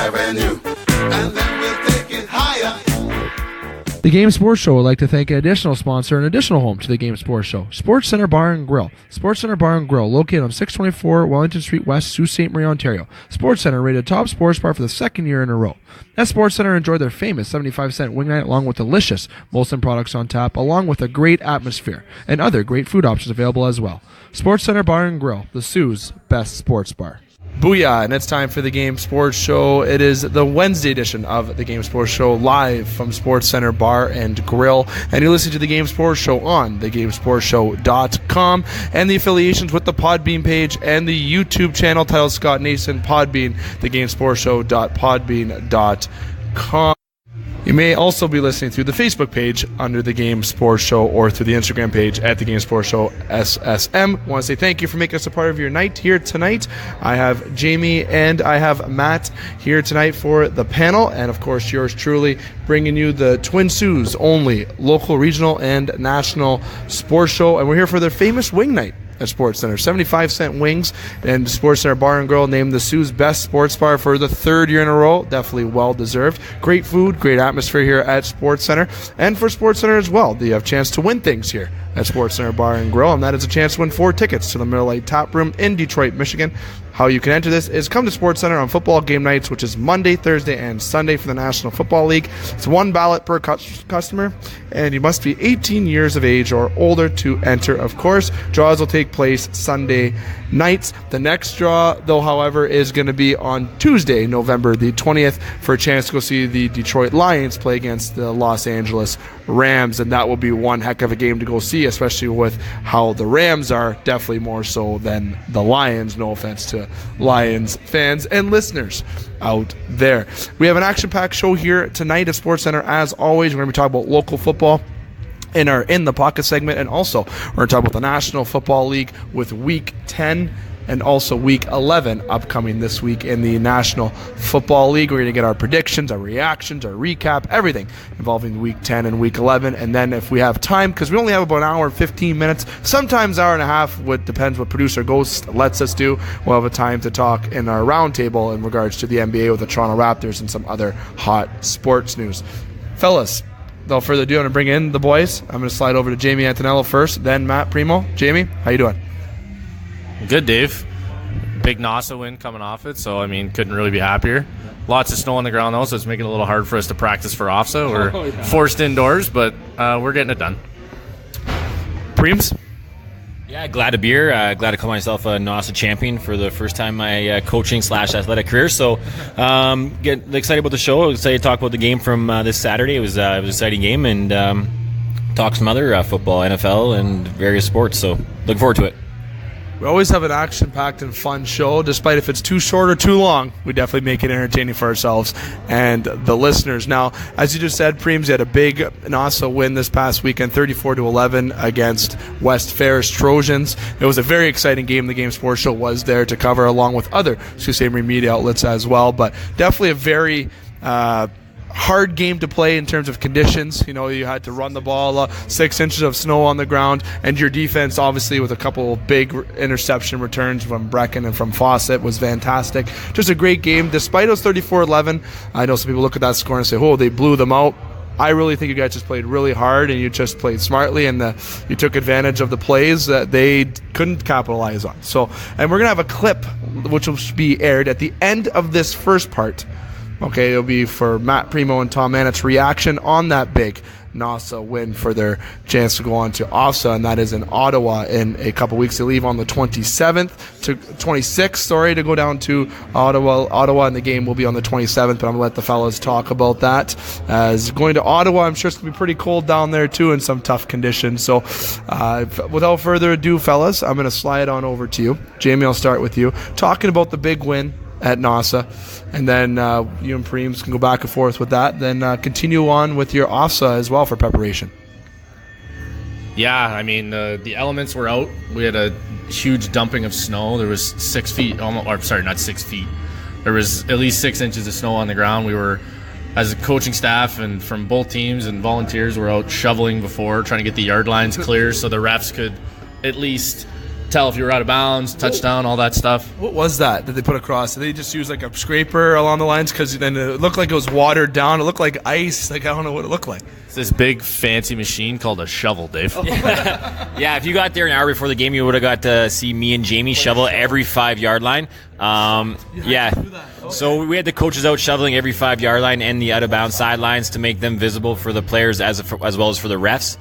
Avenue, and then we'll take it higher. The Game Sports Show would like to thank an additional sponsor and additional home to the Game Sports Show, Sportscenter Bar and Grill. Sportscenter Bar and Grill, located on 624 Wellington Street West, Sault Ste. Marie, Ontario. Sportscenter rated top sports bar for the second year in a row. At Sportscenter, enjoy their famous 75-cent wing night along with delicious Molson products on tap, along with a great atmosphere and other great food options available as well. Sportscenter Bar and Grill, the Sioux's best sports bar. Booyah, and it's time for the Game Sports Show. It is the Wednesday edition of the Game Sports Show, live from SportsCenter Bar and Grill. And you're listening to the Game Sports Show on thegamesportshow.com and the affiliations with the Podbean page and the YouTube channel titled Scott Nason Podbean, thegamesportshow.podbean.com. You may also be listening through the Facebook page under the Game Sports Show or through the Instagram page at the Game Sports Show SSM. I want to say thank you for making us a part of your night here tonight. I have Jamie and I have Matt here tonight for the panel, and of course yours truly, bringing you the Twin Sault's only local, regional, and national sports show. And we're here for their famous wing night at SportsCenter. 75-cent wings, and SportsCenter Bar and Grill named the Sioux's best sports bar for the third year in a row. Definitely well-deserved. Great food, great atmosphere here at SportsCenter. And for SportsCenter as well, you have a chance to win things here at SportsCenter Bar and Grill, and that is a chance to win 4 tickets to the Miller Lite Tap Room in Detroit, Michigan. How you can enter this is come to SportsCenter on football game nights, which is Monday, Thursday, and Sunday for the National Football League. It's 1 ballot per customer, and you must be 18 years of age or older to enter, of course. Draws will take place Sunday nights. The next draw, though, however, is going to be on Tuesday, November the 20th, for a chance to go see the Detroit Lions play against the Los Angeles Rams, and that will be one heck of a game to go see, especially with how the Rams are, definitely more so than the Lions. No offense to Lions fans and listeners out there. We have an action-packed show here tonight at SportsCenter. As always, we're going to be talking about local football in our In the Pocket segment, and also we're going to talk about the National Football League with Week 10 and also Week 11 upcoming this week in the National Football League. We're going to get our predictions, our reactions, our recap, everything involving Week 10 and Week 11. And then if we have time, because we only have about an hour and 15 minutes, sometimes hour and a half, depends what producer Ghost lets us do, we'll have a time to talk in our roundtable in regards to the NBA with the Toronto Raptors and some other hot sports news. Fellas, without further ado, I'm going to bring in the boys. I'm going to slide over to Jamie Antonello first, then Matt Premo. Jamie, how you doing? Good, Dave. Big NASA win coming off it, so, couldn't really be happier. Lots of snow on the ground, though, so it's making it a little hard for us to practice for OFSAA. We're forced indoors, but we're getting it done. Preems? Yeah, glad to be here. Glad to call myself a NASA champion for the first time in my coaching/athletic career. So, get excited about the show. Excited to talk about the game from this Saturday. It was an exciting game, and talk some other football, NFL, and various sports. So, looking forward to it. We always have an action-packed and fun show. Despite if it's too short or too long, we definitely make it entertaining for ourselves and the listeners. Now, as you just said, Preems, you had a big NASA win this past weekend, 34-11 against West Ferris Trojans. It was a very exciting game. The Game Sports Show was there to cover, along with other Sault Ste. Marie media outlets as well. But definitely a very hard game to play in terms of conditions. You had to run the ball, 6 inches of snow on the ground, and your defense, obviously, with a couple of big interception returns from Brecken and from Fawcett, was fantastic. Just a great game. Despite it was 34-11, I know some people look at that score and say, oh, they blew them out. I really think you guys just played really hard, and you just played smartly, and you took advantage of the plays that they couldn't capitalize on. So, and we're going to have a clip which will be aired at the end of this first part. Okay, it'll be for Matt Premo and Tom Annett's reaction on that big NASA win for their chance to go on to OFSAA, and that is in Ottawa in a couple weeks. They leave on the 26th, to go down to Ottawa, and the game will be on the 27th, but I'm going to let the fellas talk about that. As going to Ottawa, I'm sure it's going to be pretty cold down there too in some tough conditions. So without further ado, fellas, I'm going to slide on over to you. Jamie, I'll start with you. Talking about the big win at NASA, and then you and Preems can go back and forth with that, then continue on with your OFSAA as well for preparation. Yeah, the elements were out. We had a huge dumping of snow. There was 6 feet, not 6 feet. There was at least 6 inches of snow on the ground. We were, as a coaching staff and from both teams and volunteers, were out shoveling before, trying to get the yard lines clear so the refs could at least tell if you were out of bounds, touchdown, all that stuff. What was that they put across? Did they just use like a scraper along the lines? Because then it looked like it was watered down. It looked like ice. Like I don't know what it looked like. It's this big fancy machine called a shovel, Dave. Yeah, if you got there an hour before the game, you would have got to see me and Jamie shovel every 5-yard line. Yeah. So we had the coaches out shoveling every 5-yard line and the out-of-bounds sidelines to make them visible for the players as well as for the refs.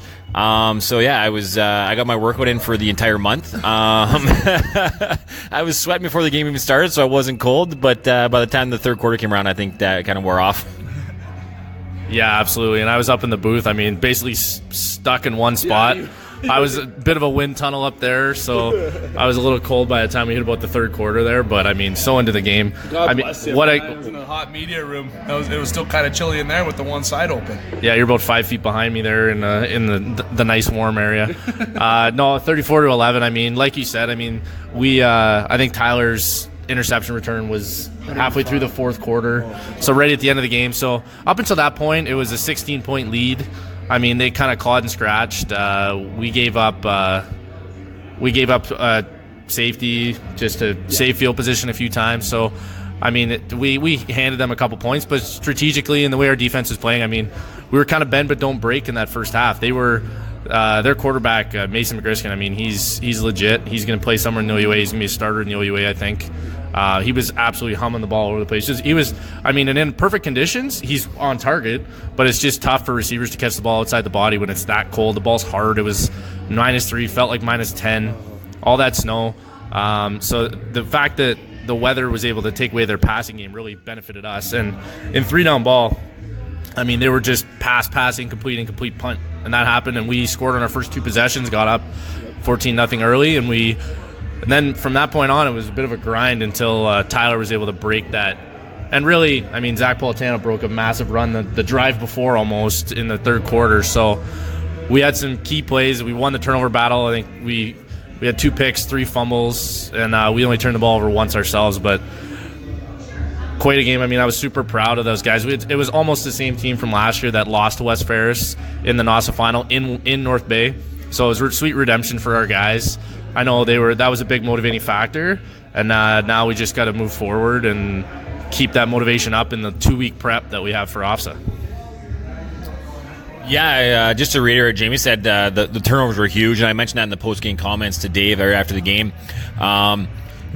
So yeah, I got my workout in for the entire month. I was sweating before the game even started, so I wasn't cold. But by the time the third quarter came around, I think that kind of wore off. Yeah, absolutely. And I was up in the booth. I mean, basically stuck in one spot. I was a bit of a wind tunnel up there, so I was a little cold by the time we hit about the third quarter there. But I mean, so into the game. God bless you. I was in a hot media room. It was still kind of chilly in there with the one side open. Yeah, you're about 5 feet behind me there in the nice warm area. No, 34-11. I mean, like you said, I mean, I think Tyler's interception return was halfway through the fourth quarter, so right at the end of the game. So up until that point, it was a 16-point lead. I mean, they kind of clawed and scratched. We gave up safety just to save field position a few times. So, I mean, we handed them a couple points, but strategically and the way our defense was playing, I mean, we were kind of bend but don't break in that first half. They were their quarterback, Mason McGriskin. I mean, he's legit. He's going to play somewhere in the OUA. He's going to be a starter in the OUA, I think. He was absolutely humming the ball over the place. And in perfect conditions, he's on target, but it's just tough for receivers to catch the ball outside the body when it's that cold. The ball's hard. It was -3, felt like -10, all that snow. So the fact that the weather was able to take away their passing game really benefited us. And in 3-down ball, I mean, they were just passing, incomplete punt. And that happened, and we scored on our first 2 possessions, got up 14-0 early, and then from that point on, it was a bit of a grind until Tyler was able to break that. And really, I mean, Zach Politano broke a massive run the drive before almost in the third quarter. So we had some key plays. We won the turnover battle. I think we had 2 picks, 3 fumbles, and we only turned the ball over once ourselves. But quite a game. I mean, I was super proud of those guys. It was almost the same team from last year that lost to West Ferris in the NOSA final in North Bay. So it was sweet redemption for our guys. I know that was a big motivating factor, and now we just got to move forward and keep that motivation up in the 2-week prep that we have for OFSAA. Yeah, just to reiterate, Jamie said the turnovers were huge, and I mentioned that in the post-game comments to Dave after the game.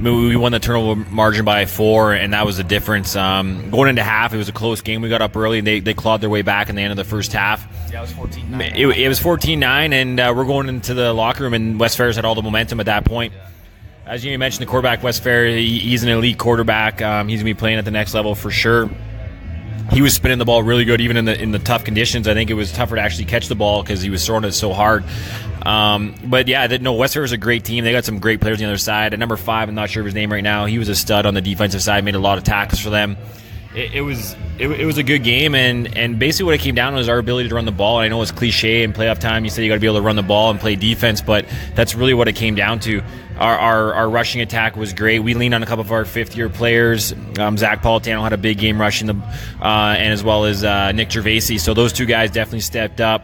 We won the turnover margin by 4, and that was the difference. Going into half, it was a close game. We got up early, and they clawed their way back in the end of the first half. Yeah, it was 14-9. It was 14-9, and we're going into the locker room, and West Ferris had all the momentum at that point. As you mentioned, the quarterback, West Ferris, he's an elite quarterback. He's going to be playing at the next level for sure. He was spinning the ball really good, even in the tough conditions. I think it was tougher to actually catch the ball because he was throwing it so hard. But yeah, West Ferris is a great team. They got some great players on the other side. At number 5, I'm not sure of his name right now. He was a stud on the defensive side, made a lot of tackles for them. It was a good game, and basically what it came down to was our ability to run the ball. And I know it's cliche in playoff time. You say you got to be able to run the ball and play defense, but that's really what it came down to. Our rushing attack was great. We leaned on a couple of our fifth-year players. Zach Politano had a big game rushing and as well as Nick Gervasi. So those 2 guys definitely stepped up.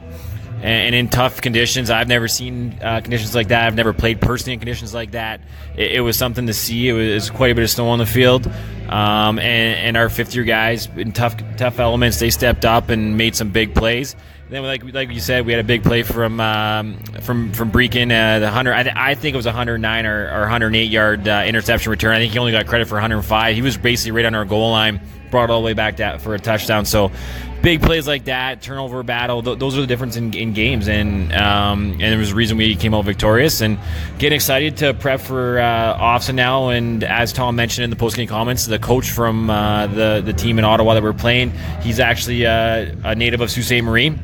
And in tough conditions, I've never seen conditions like that. I've never played personally in conditions like that. It was something to see. It was quite a bit of snow on the field. And our fifth-year guys in tough elements, they stepped up and made some big plays. Then, like you said, we had a big play from Breakin, the 100. I think it was a 109 or 108 yard interception return. I think he only got credit for 105. He was basically right on our goal line, brought it all the way back for a touchdown. So big plays like that, turnover battle, those are the difference in games, and there was a reason we came out victorious. And getting excited to prep for OFSAA now. And as Tom mentioned in the post-game comments, the coach from the team in Ottawa that we're playing, he's actually a native of Sault Ste. Marie.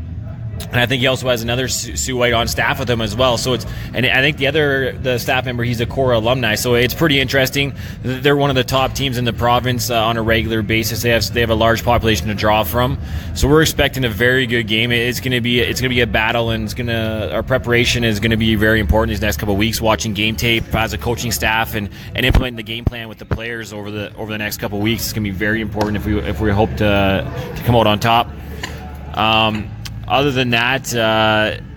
And I think he also has another Sioux White on staff with him as well. So and I think the staff member, he's a Korah alumni. So it's pretty interesting. They're one of the top teams in the province on a regular basis. They have a large population to draw from. So we're expecting a very good game. It's going to be a battle, and our preparation is going to be very important these next couple of weeks. Watching game tape as a coaching staff and implementing the game plan with the players over the next couple of weeks is going to be very important if we hope to come out on top. Other than that,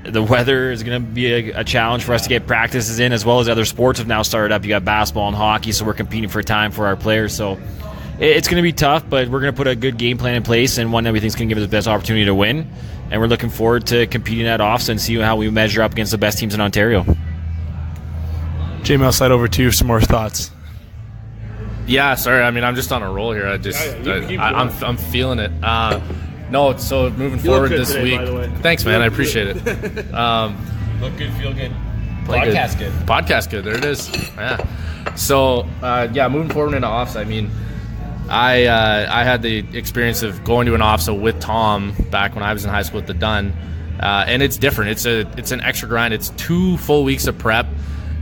The weather is going to be a challenge for us to get practices in, as well as other sports have now started up. You got basketball and hockey, so we're competing for time for our players. So it's going to be tough, but we're going to put a good game plan in place and one that we think is going to give us the best opportunity to win. And we're looking forward to competing at OFSAA and see how we measure up against the best teams in Ontario. Jamie, I'll slide over to you for some more thoughts. Yeah, sorry. I mean, I'm just on a roll here. I'm feeling it. No, so moving forward this today, week. By the way. Thanks, man. I appreciate it. Look good, feel good. Podcast good. Podcast good. There it is. Yeah. So, moving forward into OFSAA, I mean, I had the experience of going to an OFSAA with Tom back when I was in high school at the Dunn, and it's different. It's an extra grind. It's 2 full weeks of prep,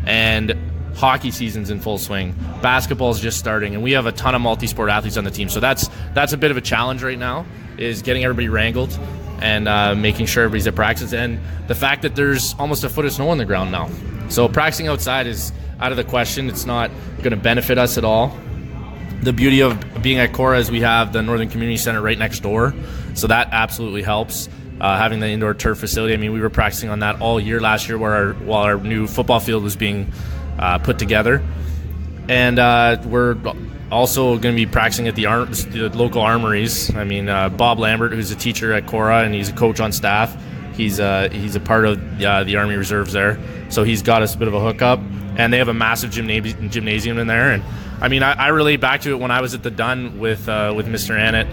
and hockey season's in full swing. Basketball's just starting, and we have a ton of multi-sport athletes on the team. So that's a bit of a challenge right now, is getting everybody wrangled and making sure everybody's at practice. And the fact that there's almost a foot of snow on the ground now. So practicing outside is out of the question. It's not going to benefit us at all. The beauty of being at Korah is we have the Northern Community Center right next door. So that absolutely helps. Having the indoor turf facility. I mean, we were practicing on that all year last year while our new football field was being put together. And we're also going to be practicing at the local armories. I mean, Bob Lambert, who's a teacher at Korah and he's a coach on staff, he's a part of the Army Reserves there. So he's got us a bit of a hookup. And they have a massive gymnasium in there. And I mean, I relate back to it when I was at the Dunn with Mr. Annett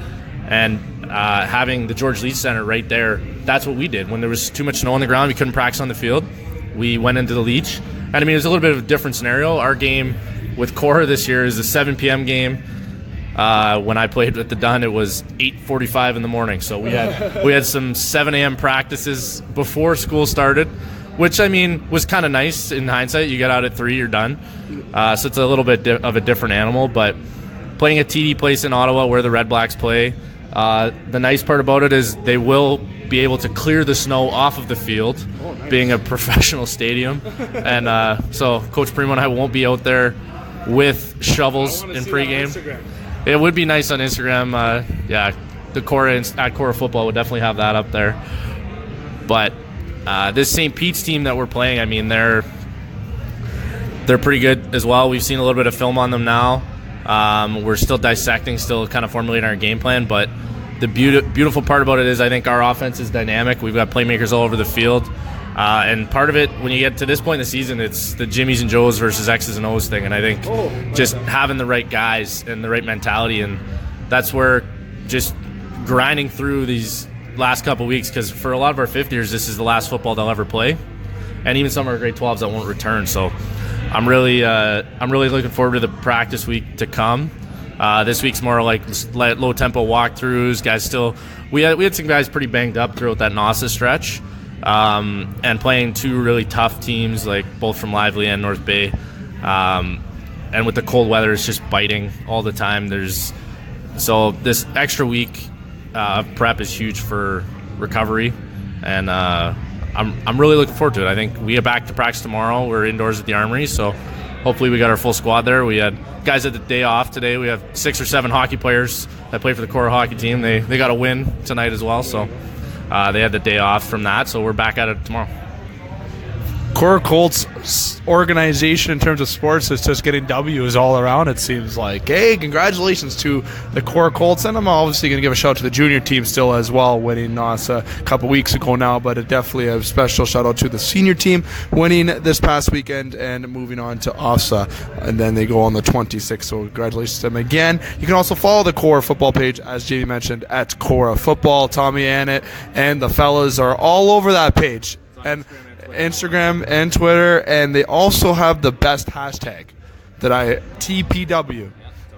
and having the George Leach Center right there. That's what we did. When there was too much snow on the ground, we couldn't practice on the field, we went into the Leach. And I mean, it was a little bit of a different scenario. Our game with Korah this year is a 7 p.m. game. When I played with the Dunn, it was 8:45 in the morning. So we had some 7 a.m. practices before school started, which, I mean, was kind of nice in hindsight. You get out at 3, you're done. So it's a little bit of a different animal. But playing at TD Place in Ottawa where the Red Blacks play, the nice part about it is they will be able to clear the snow off of the field, being a professional stadium. And so Coach Premo and I won't be out there with shovels in pregame. It would be nice on Instagram. The Korah at Korah Football would definitely have that up there. But this St. Pete's team that we're playing, I mean, they're pretty good as well. We've seen a little bit of film on them now. We're still dissecting, still kind of formulating our game plan. But the beautiful part about it is I think our offense is dynamic. We've got playmakers all over the field. And part of it, when you get to this point in the season, it's the Jimmies and Joes versus X's and O's thing. And I think just having the right guys and the right mentality, and that's where just grinding through these last couple weeks, because for a lot of our fifth years, this is the last football they'll ever play, and even some of our grade 12s that won't return. So I'm really looking forward to the practice week to come. This week's more like low tempo walkthroughs. Guys, we had some guys pretty banged up throughout that NASA stretch. And playing 2 really tough teams, like both from Lively and North Bay, and with the cold weather, it's just biting all the time. So this extra week of prep is huge for recovery, and I'm really looking forward to it. I think we get back to practice tomorrow. We're indoors at the Armory, so hopefully we got our full squad there. We had guys at the day off today. We have 6 or 7 hockey players that play for the Korah hockey team. They got a win tonight as well, so. They had the day off from that, so we're back at it tomorrow. Korah Colts organization in terms of sports is just getting W's all around, it seems like. Hey, congratulations to the Korah Colts, and I'm obviously going to give a shout out to the junior team still as well, winning NASA a couple weeks ago now, but definitely a special shout out to the senior team winning this past weekend and moving on to OFSAA, and then they go on the 26th, so congratulations to them again. You can also follow the Korah football page, as Jamie mentioned, at Korah Football. Tommy Annett and the fellas are all over that page, and Instagram and Twitter, and they also have the best hashtag TPW.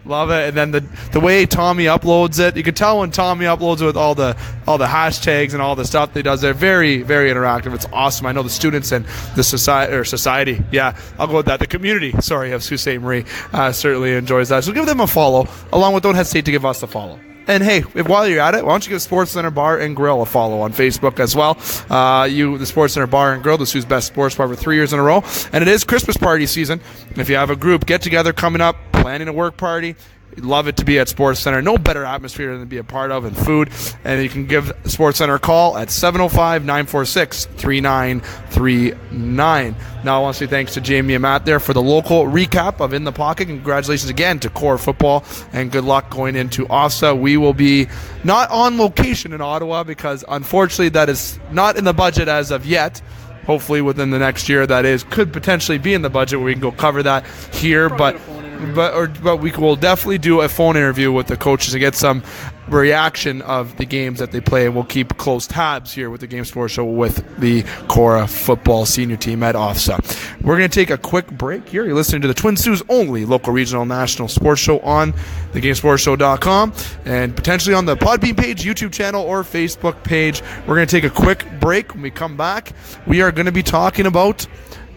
Love it. And then the way Tommy uploads it, you can tell when Tommy uploads it with all the hashtags and all the stuff that he does. They're very, very interactive. It's awesome. I know the students and the society. Yeah, I'll go with that. The community. Sorry, of Sault Ste. Marie certainly enjoys that. So give them a follow. Along with, don't hesitate to give us a follow. And hey, while you're at it, why don't you give Sportscenter Bar and Grill a follow on Facebook as well? The Sportscenter Bar and Grill, the Sioux's best sports bar for 3 years in a row. And it is Christmas party season. If you have a group get-together coming up, planning a work party, Love it to be at SportsCenter. No better atmosphere than to be a part of, and food. And you can give SportsCenter a call at 705-946-3939. Now I want to say thanks to Jamie and Matt there for the local recap of In the Pocket. Congratulations again to Korah football, and good luck going into OFSAA. We will be not on location in Ottawa because unfortunately that is not in the budget as of yet. Hopefully within the next year that could potentially be in the budget where we can go cover that here. But we will definitely do a phone interview with the coaches and get some reaction of the games that they play, and we'll keep close tabs here with the Game Sports Show with the Korah football senior team at OFSAA. We're going to take a quick break here. You're listening to the Twin Sault's only local, regional, national sports show on thegamesportshow.com and potentially on the Podbean page, YouTube channel, or Facebook page. We're going to take a quick break. When we come back, we are going to be talking about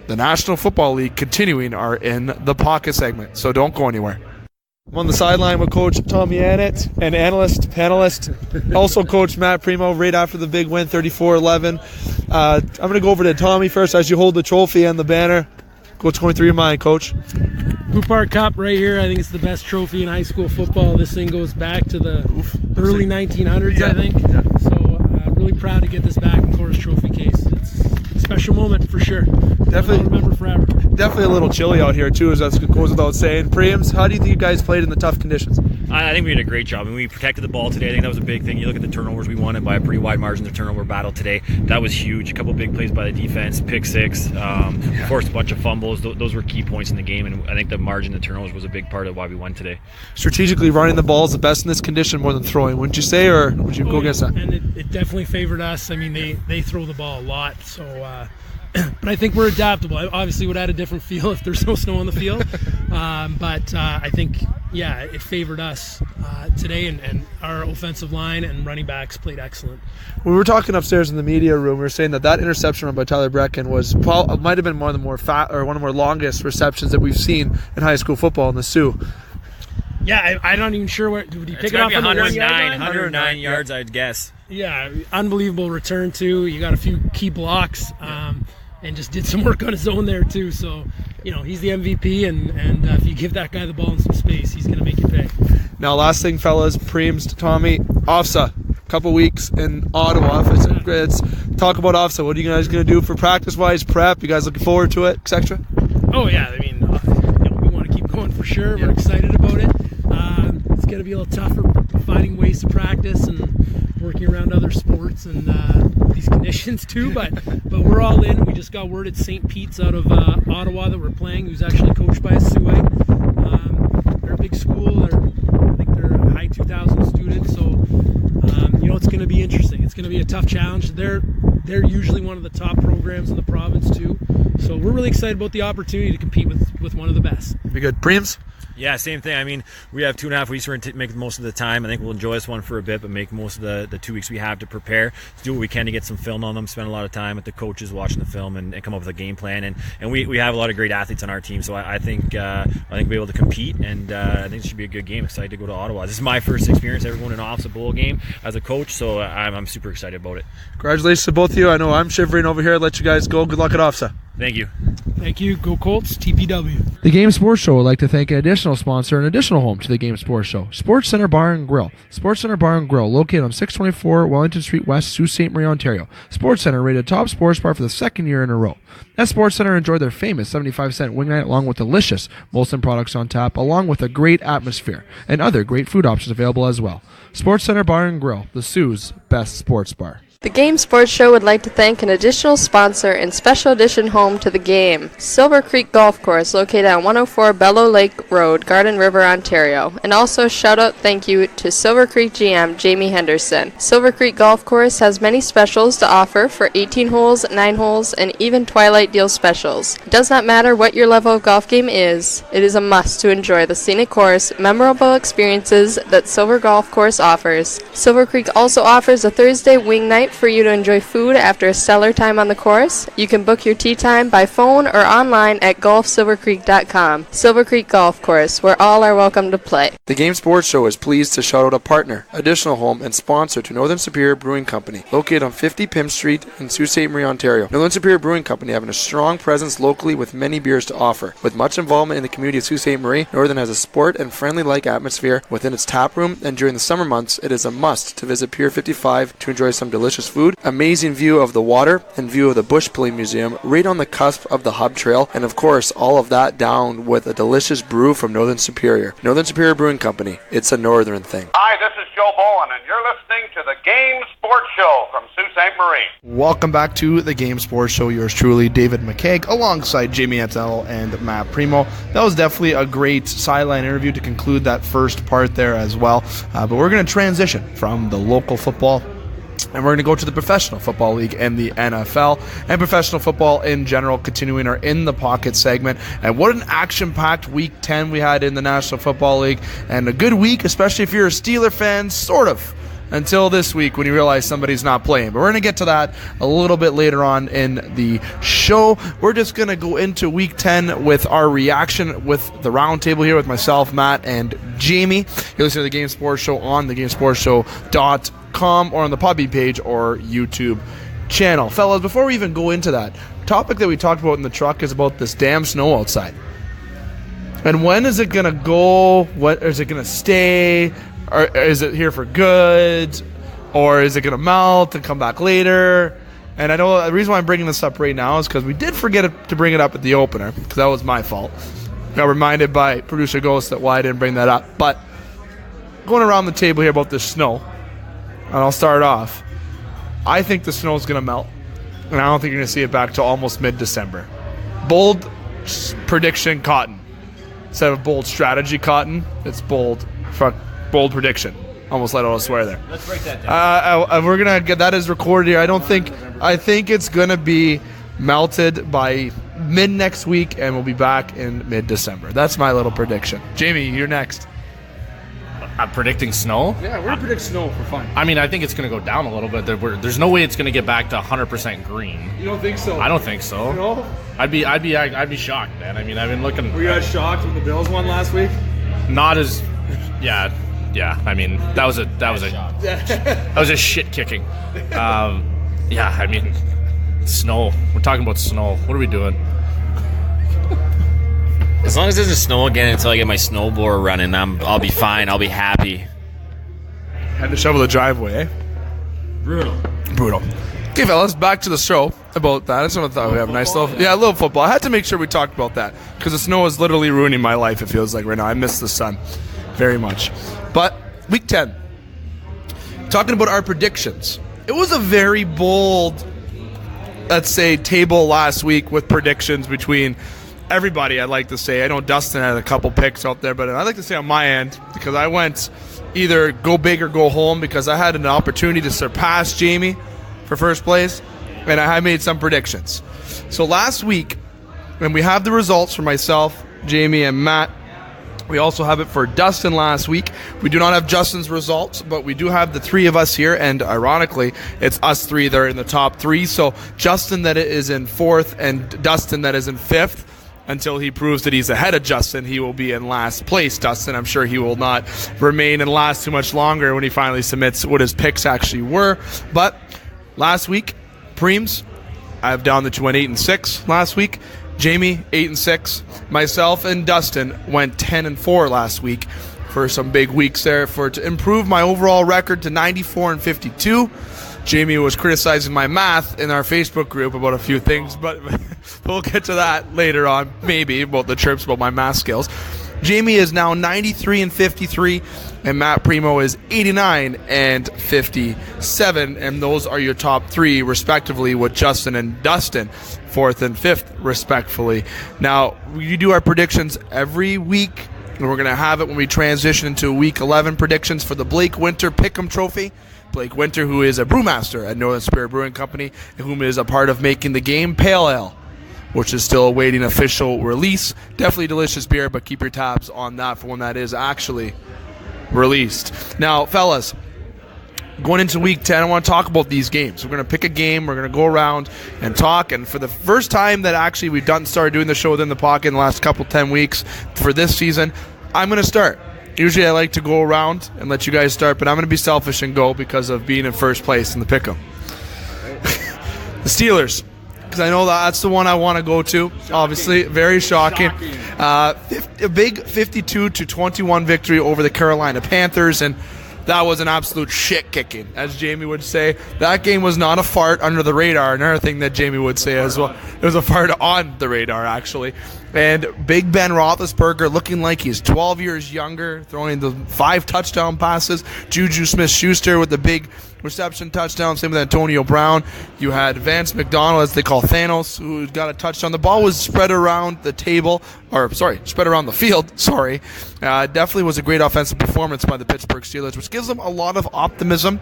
the National Football League continuing our In the Pocket segment, so don't go anywhere. I'm on the sideline with Coach Tommy Annett and panelist, also Coach Matt Premo right after the big win, 34-11. I'm going to go over to Tommy first as you hold the trophy and the banner. What's going through your mind, Coach? Blue Park Cup right here. I think it's the best trophy in high school football. This thing goes back to the early 1900s, I think. Yeah. So really proud to get this back in Korah's trophy case. It's a special moment for sure. Definitely I'll remember forever. Definitely a little chilly out here too, as that goes without saying. Prems, how do you think you guys played in the tough conditions? I think we did a great job. I mean, we protected the ball today. I think that was a big thing. You look at the turnovers, we won it by a pretty wide margin, the turnover battle today. That was huge. A couple big plays by the defense, pick six, forced a bunch of fumbles. Those were key points in the game, and I think the margin of turnovers was a big part of why we won today. Strategically, running the ball is the best in this condition more than throwing, wouldn't you say, or would you go against that? And it definitely favored us. I mean, they throw the ball a lot, so but I think we're adaptable. I obviously would add a different feel if there's no snow on the field, but I think, it favored us today, and our offensive line and running backs played excellent. We were talking upstairs in the media room. We were saying that interception run by Tyler Brecken might have been one of the more longest receptions that we've seen in high school football in the Sioux. Yeah, I'm not even sure where. Did he pick it up on the 109 yards, I'd guess. Yeah, unbelievable return too. You got a few key blocks, and just did some work on his own there too. So, he's the MVP, and if you give that guy the ball in some space, he's going to make you pay. Now, last thing, fellas, Preems to Tommy, OFSAA, couple weeks in Ottawa. Let's talk about OFSAA. What are you guys going to do for practice-wise, prep? You guys looking forward to it, etc.? Oh yeah, I mean, we want to keep going for sure. We're excited about it. It's going to be a little tougher finding ways to practice and working around other sports and these conditions too, but we're all in. We just got word at St. Pete's out of Ottawa that we're playing, who's actually coached by a Siouxite. They're a big school. I think they're high 2,000 students, so it's going to be interesting. It's going to be a tough challenge. They're usually one of the top programs in the province too, so we're really excited about the opportunity to compete with one of the best. Be good. Preems? Yeah, same thing. I mean, we have 2.5 weeks. We're going to make the most of the time. I think we'll enjoy this one for a bit, but make most of the 2 weeks we have to prepare, to do what we can to get some film on them, spend a lot of time with the coaches watching the film and come up with a game plan. And we have a lot of great athletes on our team, so I think we'll be able to compete, and I think it should be a good game. Excited to go to Ottawa. This is my first experience ever going to an OFSAA bowl game as a coach, so I'm super excited about it. Congratulations to both of you. I know I'm shivering over here. I'll let you guys go. Good luck at OFSAA. Thank you. Thank you. Go Colts. TPW. The Game Sports Show would like to thank an additional sponsor and additional home to the Game Sports Show, Sportscenter Bar and Grill. Sportscenter Bar and Grill, located on 624 Wellington Street West, Sault Ste. Marie, Ontario. Sportscenter rated top sports bar for the second year in a row. At Sportscenter, enjoy their famous 75-cent wing night along with delicious Molson products on tap, along with a great atmosphere and other great food options available as well. Sportscenter Bar and Grill, the Sioux's best sports bar. The Game Sports Show would like to thank an additional sponsor and special edition home to the game, Silver Creek Golf Course, located on 104 Bellow Lake Road, Garden River, Ontario. And also shout out thank you to Silver Creek GM Jamie Henderson. Silver Creek Golf Course has many specials to offer for 18 holes, 9 holes, and even Twilight Deal specials. It does not matter what your level of golf game is, it is a must to enjoy the scenic course, memorable experiences that Silver Golf Course offers. Silver Creek also offers a Thursday wing night for you to enjoy food after a stellar time on the course? You can book your tee time by phone or online at golfsilvercreek.com. Silver Creek Golf Course, where all are welcome to play. The Game Sports Show is pleased to shout out a partner, additional home, and sponsor to Northern Superior Brewing Company, located on 50 Pym Street in Sault Ste. Marie, Ontario. Northern Superior Brewing Company having a strong presence locally with many beers to offer. With much involvement in the community of Sault Ste. Marie, Northern has a sport and friendly-like atmosphere within its tap room, and during the summer months, it is a must to visit Pier 55 to enjoy some delicious food, amazing view of the water, and view of the Bush Pulling Museum right on the cusp of the Hub Trail, and of course, all of that down with a delicious brew from Northern Superior. Northern Superior Brewing Company. It's a Northern thing. Hi, this is Joe Bowen, and you're listening to the Game Sports Show from Sault Ste. Marie. Welcome back to the Game Sports Show. Yours truly, David McCaig, alongside Jamie Antonello and Matt Premo. That was definitely a great sideline interview to conclude that first part there as well. But we're going to transition from the local football, and we're going to go to the Professional Football League and the NFL, and professional football in general, continuing our In the Pocket segment. And what an action-packed Week 10 we had in the National Football League, and a good week, especially if you're a Steeler fan, sort of, until this week when you realize somebody's not playing. But we're going to get to that a little bit later on in the show. We're just going to go into Week 10 with our reaction with the roundtable here with myself, Matt, and Jamie. You're listening to the Game Sports Show on thegamesportshow.com or on the Podbean page or YouTube channel. Fellas, before we even go into that, topic that we talked about in the truck is about this damn snow outside. And when is it going to go? What is it going to stay? Or is it here for good? Or is it going to melt and come back later? And I know the reason why I'm bringing this up right now is because we did forget to bring it up at the opener, because that was my fault. Got reminded by producer Ghost that why I didn't bring that up. But going around the table here about this snow, and I'll start off. I think the snow is going to melt, and I don't think you're going to see it back to almost mid-December. Bold prediction, cotton. Instead of bold strategy, cotton, it's bold prediction. Almost let out a swear there. Let's break that down. We're gonna get that as recorded here. I think it's gonna be melted by mid next week, and we'll be back in mid-December. That's my little prediction. Jamie, you're next. I'm predicting snow. Yeah, we're gonna predict snow for fun. I mean, I think it's going to go down a little bit. There's no way it's going to get back to 100% green. You don't think so? I don't think so. No? I'd be shocked, man. I mean, I've been looking. Were you guys shocked when the Bills won last week? Not as, yeah. I mean, that was a shit kicking. Yeah. I mean, snow. We're talking about snow. What are we doing? As long as it doesn't snow again until I get my snowblower running, I'll be fine. I'll be happy. Had to shovel the driveway, eh? Brutal. Okay, fellas, back to the show about that. I just thought we have a nice little football. I had to make sure we talked about that because the snow is literally ruining my life, it feels like right now. I miss the sun very much. But Week 10, talking about our predictions. It was a very bold, let's say, table last week with predictions between everybody, I'd like to say. I know Dustin had a couple picks out there, but I'd like to say on my end, because I went either go big or go home, because I had an opportunity to surpass Jamie for first place, and I made some predictions. So last week, and we have the results for myself, Jamie, and Matt. We also have it for Dustin last week. We do not have Justin's results, but we do have the three of us here, and ironically, it's us three that are in the top three. So Justin that is in fourth, and Dustin that is in fifth. Until he proves that he's ahead of Justin, he will be in last place. Dustin, I'm sure he will not remain in last too much longer when he finally submits what his picks actually were. But last week, Preems, I have down that you went 8-6 last week. Jamie, 8-6. Myself and Dustin went 10-4 last week for some big weeks there to improve my overall record to 94-52. Jamie was criticizing my math in our Facebook group about a few things, but we'll get to that later on, maybe, about the trips, about my math skills. Jamie is now 93-53, and Matt Premo is 89-57, and those are your top three, respectively, with Justin and Dustin, fourth and fifth, respectfully. Now, we do our predictions every week, and we're going to have it when we transition into Week 11 predictions for the Blake Winter Pick'em Trophy. Blake Winter, who is a brewmaster at Northern Superior Brewing Company, and whom is a part of making the Game Pale Ale, which is still awaiting official release. Definitely delicious beer, but keep your tabs on that for when that is actually released. Now, fellas, going into Week 10, I want to talk about these games. We're going to pick a game. We're going to go around and talk. And for the first time that actually we've started doing the show within the pocket in the last 10 weeks for this season, I'm going to start. Usually I like to go around and let you guys start, but I'm going to be selfish and go because of being in first place in the pick'em. The Steelers, because I know that's the one I want to go to. Obviously, very shocking. A big 52-21 victory over the Carolina Panthers, and that was an absolute shit kicking, as Jamie would say. That game was not a fart under the radar. Another thing that Jamie would say as well. It was a fart on the radar, actually. And Big Ben Roethlisberger looking like he's 12 years younger, throwing the 5 touchdown passes. Juju Smith-Schuster with the big reception touchdown. Same with Antonio Brown. You had Vance McDonald, as they call Thanos, who got a touchdown. The ball was spread around the spread around the field. Definitely was a great offensive performance by the Pittsburgh Steelers, which gives them a lot of optimism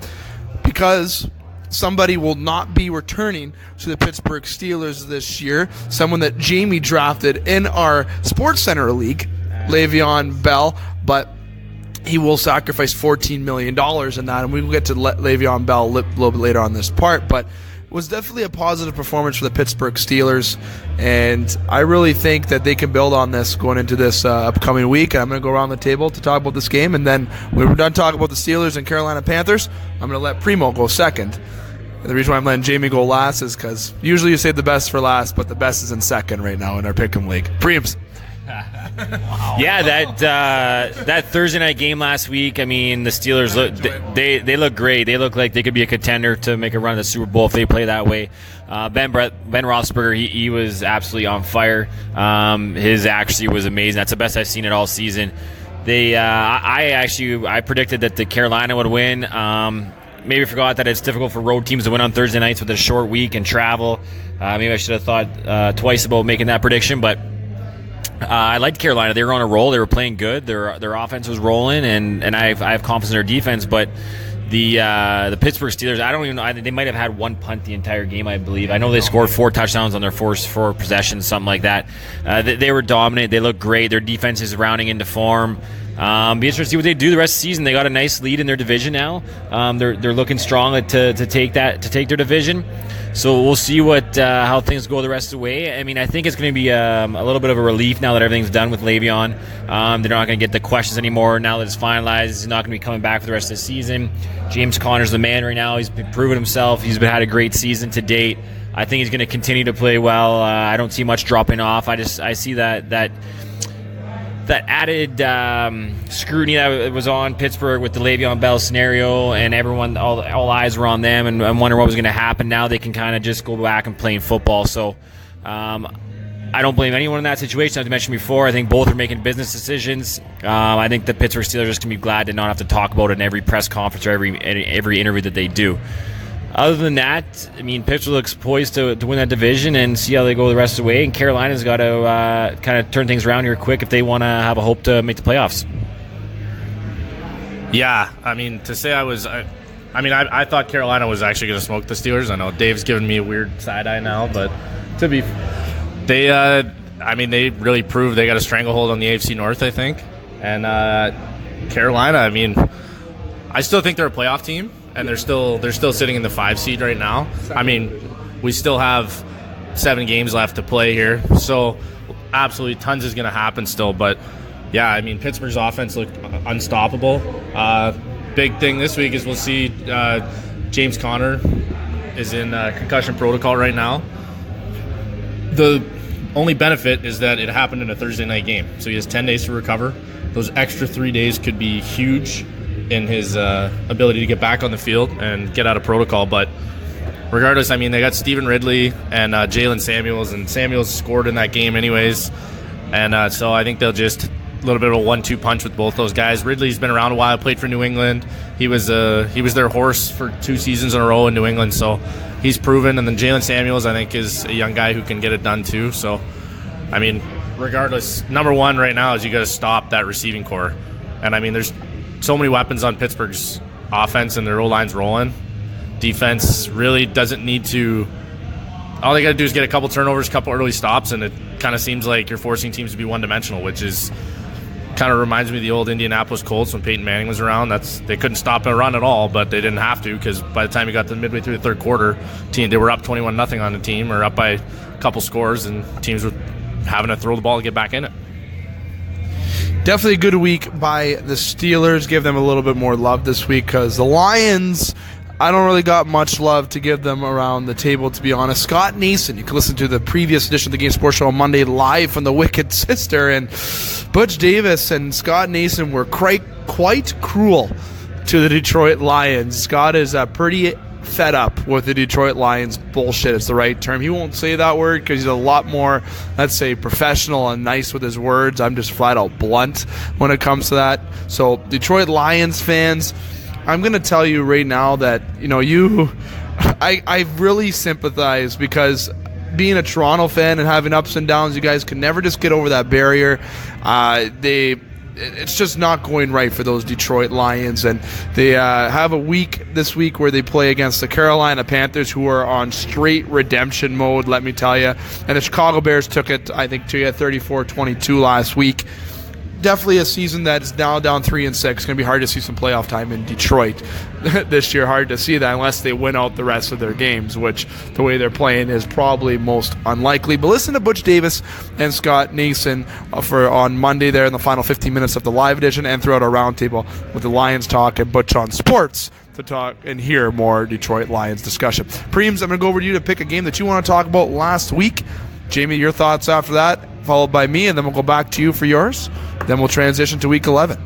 because somebody will not be returning to the Pittsburgh Steelers this year. Someone that Jamie drafted in our Sportscenter League, Leveon Bell, but he will sacrifice $14 million in that, and we will get to Leveon Bell a little bit later on this part, but it was definitely a positive performance for the Pittsburgh Steelers, and I really think that they can build on this going into this upcoming week. And I'm going to go around the table to talk about this game, and then when we're done talking about the Steelers and Carolina Panthers, I'm going to let Premo go second. And the reason why I'm letting Jamie go last is because usually you save the best for last, but the best is in second right now in our Pick'em League. Preems. Wow. Yeah, that Thursday night game last week, I mean, the Steelers they look great. They look like they could be a contender to make a run at the Super Bowl if they play that way. Ben Roethlisberger, he was absolutely on fire. His accuracy was amazing. That's the best I've seen it all season. I predicted that the Carolina would win. Maybe forgot that it's difficult for road teams to win on Thursday nights with a short week and travel. Maybe I should have thought twice about making that prediction, but I liked Carolina. They were on a roll. They were playing good. Their offense was rolling, and I have confidence in their defense. But the Pittsburgh Steelers, I don't even know. They might have had one punt the entire game, I believe. I know they scored 4 touchdowns on their first 4 possessions, something like that. They were dominant. They looked great. Their defense is rounding into form. Be interesting to see what they do the rest of the season. They got a nice lead in their division now. They're looking strong to take their division. So we'll see how things go the rest of the way. I mean, I think it's going to be a little bit of a relief now that everything's done with Le'Veon. They're not going to get the questions anymore now that it's finalized. He's not going to be coming back for the rest of the season. James Conner's the man right now. He's been proving himself. He's had a great season to date. I think he's going to continue to play well. I don't see much dropping off. I see that added scrutiny that was on Pittsburgh with the Le'Veon Bell scenario, and everyone, all eyes were on them, and I'm wondering what was going to happen. Now they can kind of just go back and play football. So I don't blame anyone in that situation. As I mentioned before, I think both are making business decisions. I think the Pittsburgh Steelers are just going to be glad to not have to talk about it in every press conference or every interview that they do. Other than that, I mean, Pittsburgh looks poised to win that division and see how they go the rest of the way. And Carolina's got to kind of turn things around here quick if they want to have a hope to make the playoffs. Yeah, I mean, to say I thought Carolina was actually going to smoke the Steelers. I know Dave's giving me a weird side eye now, but they really proved they got a stranglehold on the AFC North, I think. And Carolina, I mean, I still think they're a playoff team. And they're still sitting in the 5 seed right now. I mean, we still have 7 games left to play here, so absolutely tons is going to happen still. But yeah, I mean, Pittsburgh's offense looked unstoppable. Big thing this week is we'll see James Conner is in concussion protocol right now. The only benefit is that it happened in a Thursday night game, so he has 10 days to recover. Those extra 3 days could be huge in his ability to get back on the field and get out of protocol. But regardless, I mean, they got Stephen Ridley and Jalen Samuels, and Samuels scored in that game anyways. And so I think they'll just a little bit of a 1-2 punch with both those guys. Ridley's been around a while, played for New England. He was their horse for 2 seasons in a row in New England, so he's proven. And then Jalen Samuels, I think, is a young guy who can get it done too. So, I mean, regardless, number one right now is you got to stop that receiving core. And I mean, there's so many weapons on Pittsburgh's offense, and their O-line's rolling. Defense really doesn't need to. All they got to do is get a couple turnovers, a couple early stops, and it kind of seems like you're forcing teams to be one-dimensional, which is kind of reminds me of the old Indianapolis Colts when Peyton Manning was around. They couldn't stop a run at all, but they didn't have to, because by the time you got to midway through the third quarter, they were up 21-0 on the team, or up by a couple scores, and teams were having to throw the ball to get back in it. Definitely a good week by the Steelers. Give them a little bit more love this week, because the Lions, I don't really got much love to give them around the table, to be honest. Scott Nason, you can listen to the previous edition of the Game Sports Show on Monday live from the Wicked Sister, and Butch Davis and Scott Nason were quite cruel to the Detroit Lions. Scott is pretty fed up with the Detroit Lions bullshit. It's the right term. He won't say that word because he's a lot more, let's say, professional and nice with his words. I'm just flat out blunt when it comes to that. So Detroit Lions fans, I'm going to tell you right now that, I really sympathize, because being a Toronto fan and having ups and downs, you guys can never just get over that barrier. It's just not going right for those Detroit Lions, and they have a week this week where they play against the Carolina Panthers, who are on straight redemption mode, let me tell you. And the Chicago Bears took it, I think, to 34-22 last week. Definitely a season that's now down 3-6. It's going to be hard to see some playoff time in Detroit this year. Hard to see that unless they win out the rest of their games, which the way they're playing is probably most unlikely. But listen to Butch Davis and Scott Nason on Monday there in the final 15 minutes of the live edition, and throughout our roundtable with the Lions Talk and Butch on Sports, to talk and hear more Detroit Lions discussion. Preems, I'm going to go over to you to pick a game that you want to talk about last week. Jamie, your thoughts after that, followed by me, and then we'll go back to you for yours. Then we'll transition to Week 11.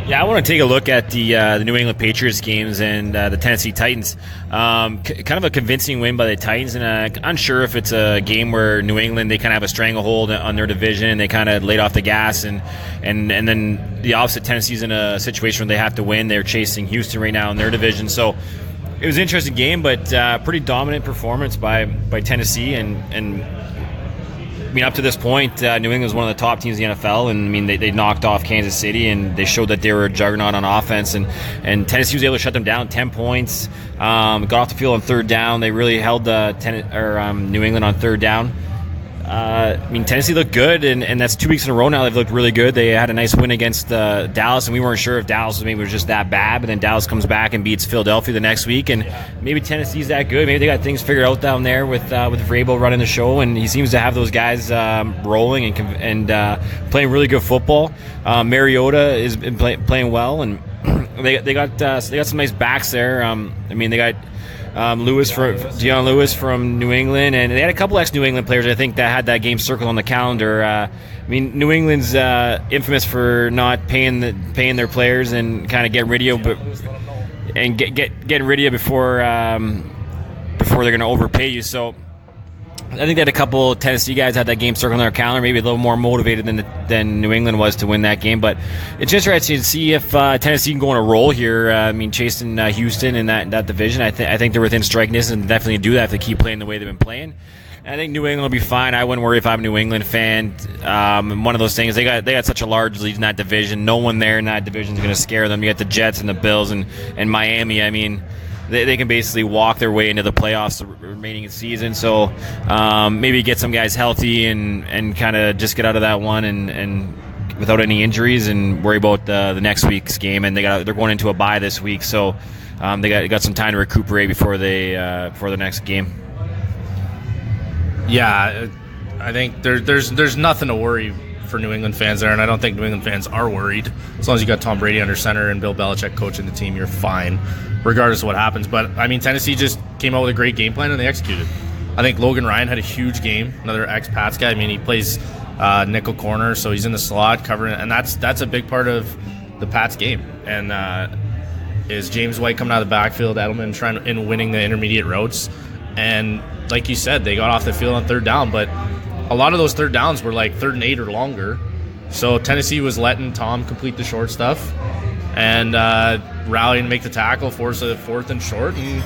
Yeah, I want to take a look at the New England Patriots games and the Tennessee Titans. Kind of a convincing win by the Titans, and unsure if it's a game where New England, they kind of have a stranglehold on their division, and they kind of laid off the gas, and then the opposite, Tennessee's in a situation where they have to win. They're chasing Houston right now in their division, so it was an interesting game, but pretty dominant performance by Tennessee, and I mean, up to this point, New England was one of the top teams in the NFL, and I mean, they knocked off Kansas City, and they showed that they were a juggernaut on offense, and Tennessee was able to shut them down 10 points, got off the field on third down. They really held New England on third down. I mean, Tennessee looked good, and that's 2 weeks in a row now they've looked really good. They had a nice win against Dallas, and we weren't sure if Dallas was just that bad, but then Dallas comes back and beats Philadelphia the next week, and maybe Tennessee's that good. Maybe they got things figured out down there with Vrabel running the show, and he seems to have those guys rolling and playing really good football. Mariota has been playing well, and they got some nice backs there. I mean, they got Dion Lewis from New England, and they had a couple ex-New England players, I think, that had that game circled on the calendar. I mean, New England's infamous for not paying their players and kind of getting rid of you, getting rid of you before they're going to overpay you. So I think that a couple Tennessee guys had that game circled on their calendar, maybe a little more motivated than New England was to win that game. But it's interesting to see if Tennessee can go on a roll here. I mean, chasing Houston in that division, I think they're within striking distance and definitely do that if they keep playing the way they've been playing. I think New England will be fine. I wouldn't worry if I'm a New England fan. One of those things, they got such a large lead in that division. No one there in that division is going to scare them. You got the Jets and the Bills and Miami. I mean, they can basically walk their way into the playoffs the remaining season. So maybe get some guys healthy and kind of just get out of that one and without any injuries and worry about the next week's game. And they're going into a bye this week, so they got some time to recuperate before the next game. Yeah, I think there's nothing to worry for New England fans there, and I don't think New England fans are worried. As long as you got Tom Brady under center and Bill Belichick coaching the team, you're fine, regardless of what happens. But, I mean, Tennessee just came out with a great game plan, and they executed. I think Logan Ryan had a huge game, another ex-Pats guy. I mean, he plays nickel corner, so he's in the slot covering, and that's a big part of the Pats game. And is James White coming out of the backfield, Edelman and winning the intermediate routes. And like you said, they got off the field on third down, but a lot of those third downs were like 3rd and 8 or longer. So Tennessee was letting Tom complete the short stuff and rallying to make the tackle, force a 4th and short, and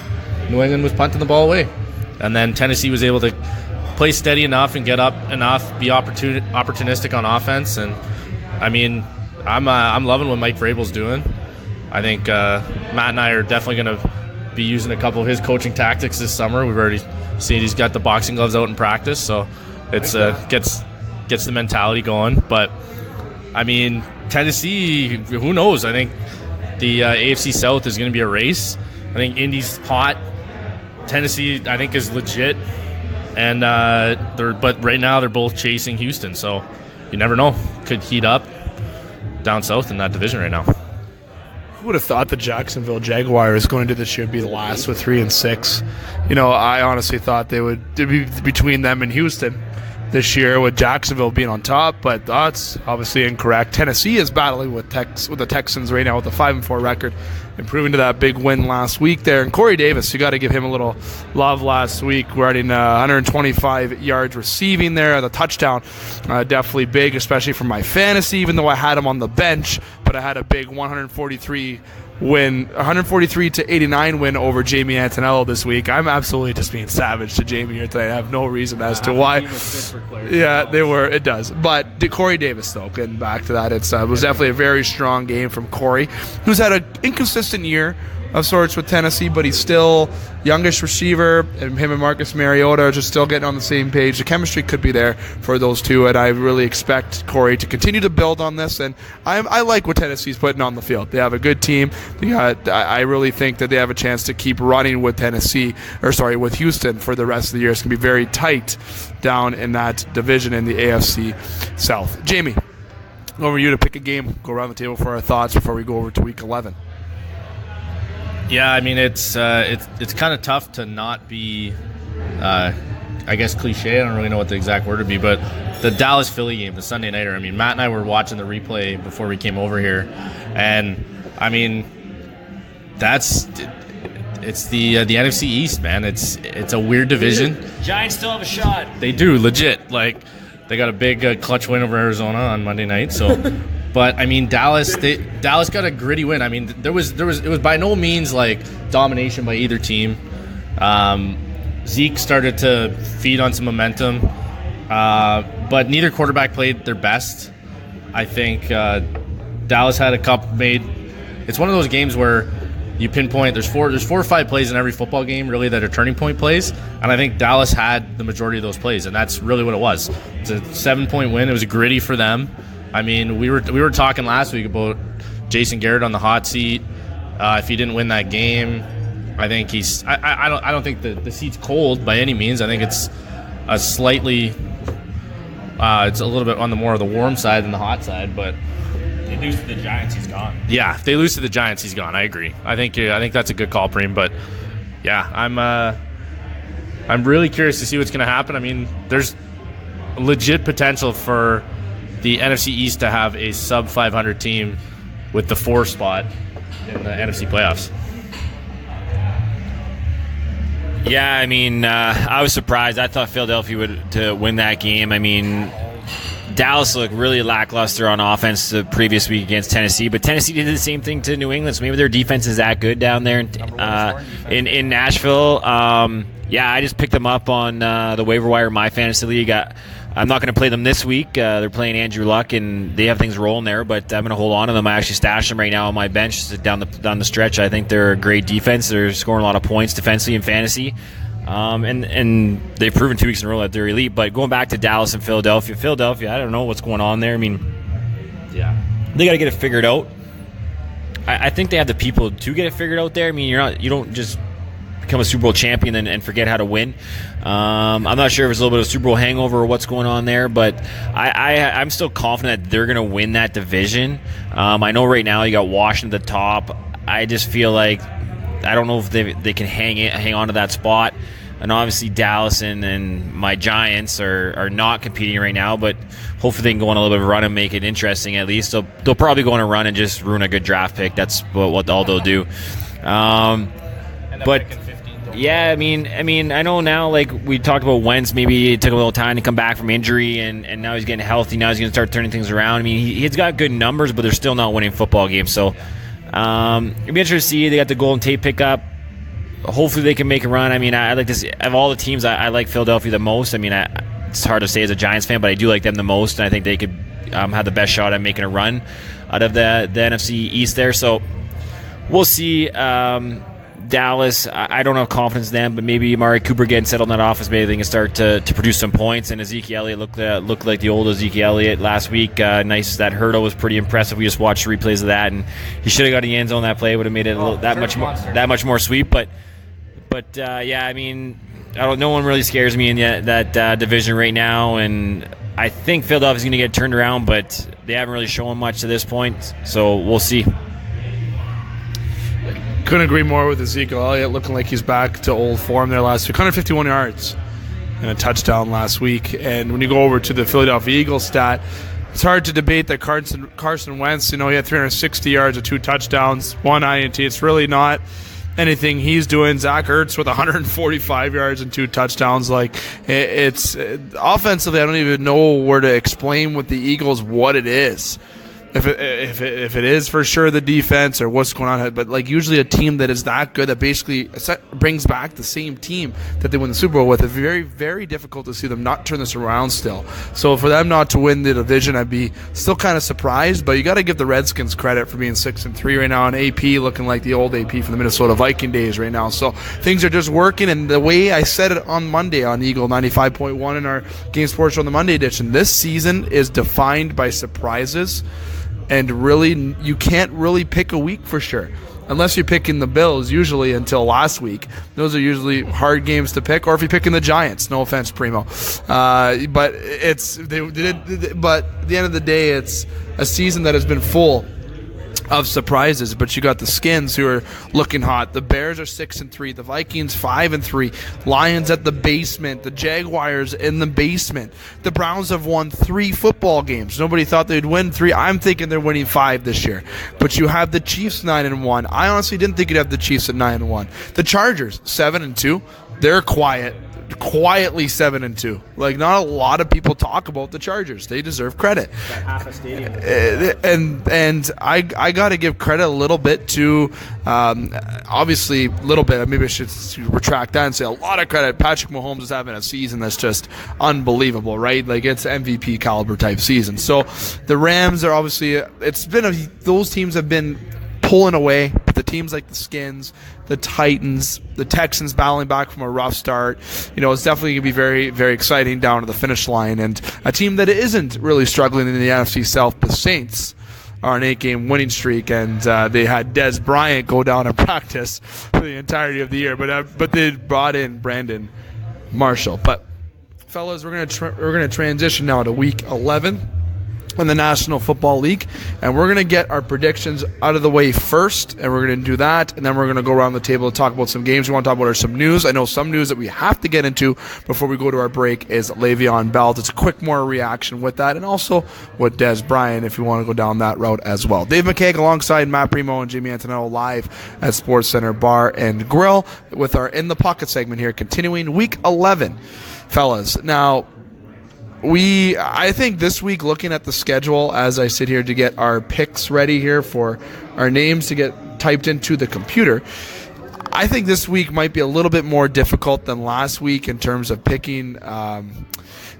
New England was punting the ball away. And then Tennessee was able to play steady enough and get up enough, be opportunistic on offense. And I mean, I'm loving what Mike Vrabel's doing. I think Matt and I are definitely going to be using a couple of his coaching tactics this summer. We've already seen he's got the boxing gloves out in practice, so it's gets the mentality going. But I mean, Tennessee, who knows? I think the AFC South is going to be a race. I think Indy's hot. Tennessee, I think, is legit. And but right now they're both chasing Houston, so you never know. Could heat up down south in that division right now. Who would have thought the Jacksonville Jaguars going into this year would be the last with 3-6? I honestly thought it'd be between them and Houston this year, with Jacksonville being on top, but that's obviously incorrect. Tennessee is battling with the Texans right now with a 5-4 record, improving to that big win last week there. And Corey Davis, you got to give him a little love last week, running 125 yards receiving there, the touchdown. Definitely big, especially for my fantasy, even though I had him on the bench, but I had a big 143-89 win over Jamie Antonello this week. I'm absolutely just being savage to Jamie here today. I have no reason as to why. Yeah, they were. It does. But Corey Davis, though, getting back to that, it was definitely a very strong game from Corey, who's had an inconsistent year of sorts with Tennessee, but he's still youngest receiver, and him and Marcus Mariota are just still getting on the same page. The chemistry could be there for those two, and I really expect Corey to continue to build on this, and I like what Tennessee's putting on the field. They have a good team. I really think that they have a chance to keep running with with Houston for the rest of the year. It's going to be very tight down in that division in the AFC South. Jamie, over to you to pick a game, go around the table for our thoughts before we go over to Week 11. Yeah, I mean, it's kind of tough to not be, I guess, cliche. I don't really know what the exact word would be, but the Dallas-Philly game, the Sunday nighter. I mean, Matt and I were watching the replay before we came over here, and I mean, it's the NFC East, man. It's a weird division. Giants still have a shot. They do, legit. Like, they got a big clutch win over Arizona on Monday night, so. But I mean, Dallas got a gritty win. I mean, it was by no means like domination by either team. Zeke started to feed on some momentum, but neither quarterback played their best. I think Dallas had a couple made. It's one of those games where you pinpoint. There's four or five plays in every football game really that are turning point plays, and I think Dallas had the majority of those plays, and that's really what it was. It's a 7-point win. It was gritty for them. I mean, we were talking last week about Jason Garrett on the hot seat. If he didn't win that game, I think he's. I don't think the seat's cold by any means. I think it's a slightly. It's a little bit on the more of the warm side than the hot side, but. If they lose to the Giants, he's gone. Yeah, if they lose to the Giants, he's gone. I agree. I think that's a good call, Preem. But yeah, I'm really curious to see what's going to happen. I mean, there's legit potential for the NFC East to have a sub-500 team with the 4 spot in the NFC playoffs. Yeah, I mean, I was surprised. I thought Philadelphia would to win that game. I mean, Dallas looked really lackluster on offense the previous week against Tennessee, but Tennessee did the same thing to New England, so maybe their defense is that good down there in Nashville. Yeah, I just picked them up on the waiver wire in my fantasy league. I'm not going to play them this week. They're playing Andrew Luck, and they have things rolling there, but I'm going to hold on to them. I actually stashed them right now on my bench down the stretch. I think they're a great defense. They're scoring a lot of points defensively in fantasy. And they've proven 2 weeks in a row that they're elite. But going back to Dallas and Philadelphia, I don't know what's going on there. I mean, yeah, they got to get it figured out. I think they have the people to get it figured out there. I mean, you don't just become a Super Bowl champion and forget how to win. I'm not sure if it's a little bit of a Super Bowl hangover or what's going on there, but I'm still confident that they're going to win that division. I know right now you got Washington at the top. I just feel like I don't know if they can hang on to that spot. And obviously Dallas and my Giants are not competing right now, but hopefully they can go on a little bit of a run and make it interesting at least. So they'll probably go on a run and just ruin a good draft pick. That's what all they'll do. But yeah, I mean, I know now, like we talked about Wentz, maybe it took a little time to come back from injury, and now he's getting healthy. Now he's going to start turning things around. I mean, he's got good numbers, but they're still not winning football games. So it'll be interesting to see. They got the Golden Tate pickup. Hopefully they can make a run. I mean, I like this. Of all the teams, I like Philadelphia the most. I mean, it's hard to say as a Giants fan, but I do like them the most, and I think they could have the best shot at making a run out of the NFC East there. So we'll see. Dallas, I don't have confidence in them, but maybe Amari Cooper getting settled in that office, maybe they can start to produce some points. And Ezekiel Elliott looked like the old Ezekiel Elliott last week. Nice. That hurdle was pretty impressive. We just watched replays of that, and he should have got the end zone. That play would have made it that much more sweet. But yeah, I mean, no one really scares me in that division right now, and I think Philadelphia's going to get turned around, but they haven't really shown much to this point, so we'll see. Couldn't agree more with Ezekiel Elliott, looking like he's back to old form there last week. 151 yards and a touchdown last week. And when you go over to the Philadelphia Eagles stat, it's hard to debate that Carson Wentz, he had 360 yards and 2 touchdowns, 1 INT. It's really not anything he's doing. Zach Ertz with 145 yards and 2 touchdowns. It's offensively, I don't even know where to explain with the Eagles what it is. If it is for sure the defense or what's going on, but usually a team that is that good that basically brings back the same team that they win the Super Bowl with, it's very, very difficult to see them not turn this around still. So for them not to win the division, I'd be still kind of surprised, but you got to give the Redskins credit for being 6-3 right now, and AP looking like the old AP from the Minnesota Viking days right now. So things are just working, and the way I said it on Monday on Eagle 95.1 in our Game Sports Show on the Monday edition, this season is defined by surprises. And really, you can't really pick a week for sure. Unless you're picking the Bills, usually until last week. Those are usually hard games to pick. Or if you're picking the Giants, no offense, Primo. But at the end of the day, it's a season that has been full of surprises, but you got the Skins who are looking hot. The Bears are 6-3. The Vikings 5-3. Lions at the basement. The Jaguars in the basement. The Browns have won 3 football games. Nobody thought they'd win 3. I'm thinking they're winning 5 this year. But you have the Chiefs 9-1. I honestly didn't think you'd have the Chiefs at 9-1. The Chargers 7-2. They're quietly 7-2. Not a lot of people talk about the Chargers. They deserve credit. Half a stadium. And I got to give credit a little bit to, obviously, a little bit. Maybe I should retract that and say a lot of credit. Patrick Mahomes is having a season that's just unbelievable, right? It's MVP caliber type season. So the Rams are obviously, those teams have been pulling away. The teams like the Skins, the Titans, the Texans battling back from a rough start. It's definitely going to be very, very exciting down to the finish line. And a team that isn't really struggling in the NFC South, the Saints, are an 8-game winning streak, and they had Dez Bryant go down and practice for the entirety of the year. But they brought in Brandon Marshall. But fellas, we're going to transition now to Week 11. In the National Football League, and we're going to get our predictions out of the way first, and we're going to do that, and then we're going to go around the table and talk about some games. We want to talk about some news. I know some news that we have to get into before we go to our break is Leveon Bell. Just a quick more reaction with that, and also with Dez Bryant if you want to go down that route as well. Dave McCaig alongside Matt Premo and Jamie Antonello live at Sportscenter Bar and Grill with our In the Pocket segment here, continuing Week 11. Fellas, now, I think this week, looking at the schedule as I sit here to get our picks ready here for our names to get typed into the computer, I think this week might be a little bit more difficult than last week in terms of picking,